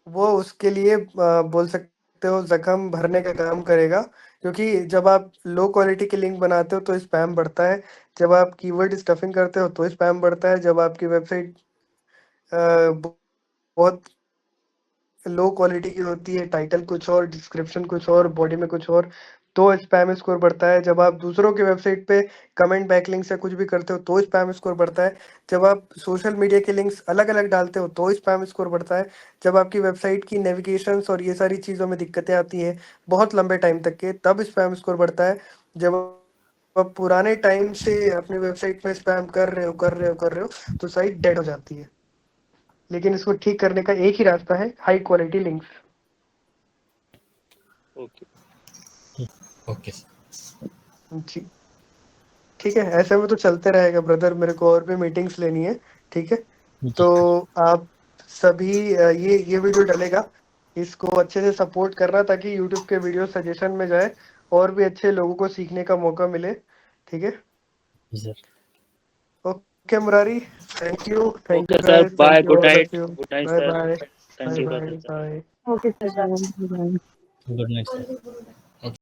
वो उसके लिए बोल सकते हो जख्म भरने का काम करेगा, क्योंकि जब आप लो क्वालिटी के लिंक बनाते हो तो स्पैम बढ़ता है, जब आप कीवर्ड स्टफिंग करते हो तो स्पैम बढ़ता है, जब आपकी वेबसाइट बहुत लो क्वालिटी की होती है, टाइटल कुछ और, डिस्क्रिप्शन कुछ और, बॉडी में कुछ और, तो स्पैम स्कोर बढ़ता है। जब आप दूसरों के वेबसाइट पे कमेंट बैकलिंक्स या कुछ भी करते हो तो स्पैम स्कोर बढ़ता है। जब आप सोशल मीडिया के लिंक्स अलग अलग डालते हो तो स्पैम स्कोर बढ़ता है। जब आपकी वेबसाइट की नेविगेशंस और ये सारी चीज़ों में दिक्कतें आती हैं बहुत लंबे टाइम तक के, तब स्पैम स्कोर बढ़ता है। जब आप पुराने टाइम से अपनी वेबसाइट में स्पैम कर रहे हो तो साइट डेड हो जाती है। लेकिन इसको ठीक करने का एक ही रास्ता है, high quality links. Okay. Okay. जी, ठीक है, ऐसे में तो चलते रहेगा ब्रदर, मेरे को और भी मीटिंग्स लेनी है, ठीक है? जी तो आप सभी ये वीडियो डलेगा, इसको अच्छे से सपोर्ट करना ताकि यूट्यूब के वीडियो सजेशन में जाए और भी अच्छे लोगों को सीखने का मौका मिले, ठीक है? Sir. Okay Murari, thank you okay sir, guys, bye, thank you good all of night. You, good night bye sir. Bye, thank bye you bye sir. Bye. Okay sir, bye. Good night sir.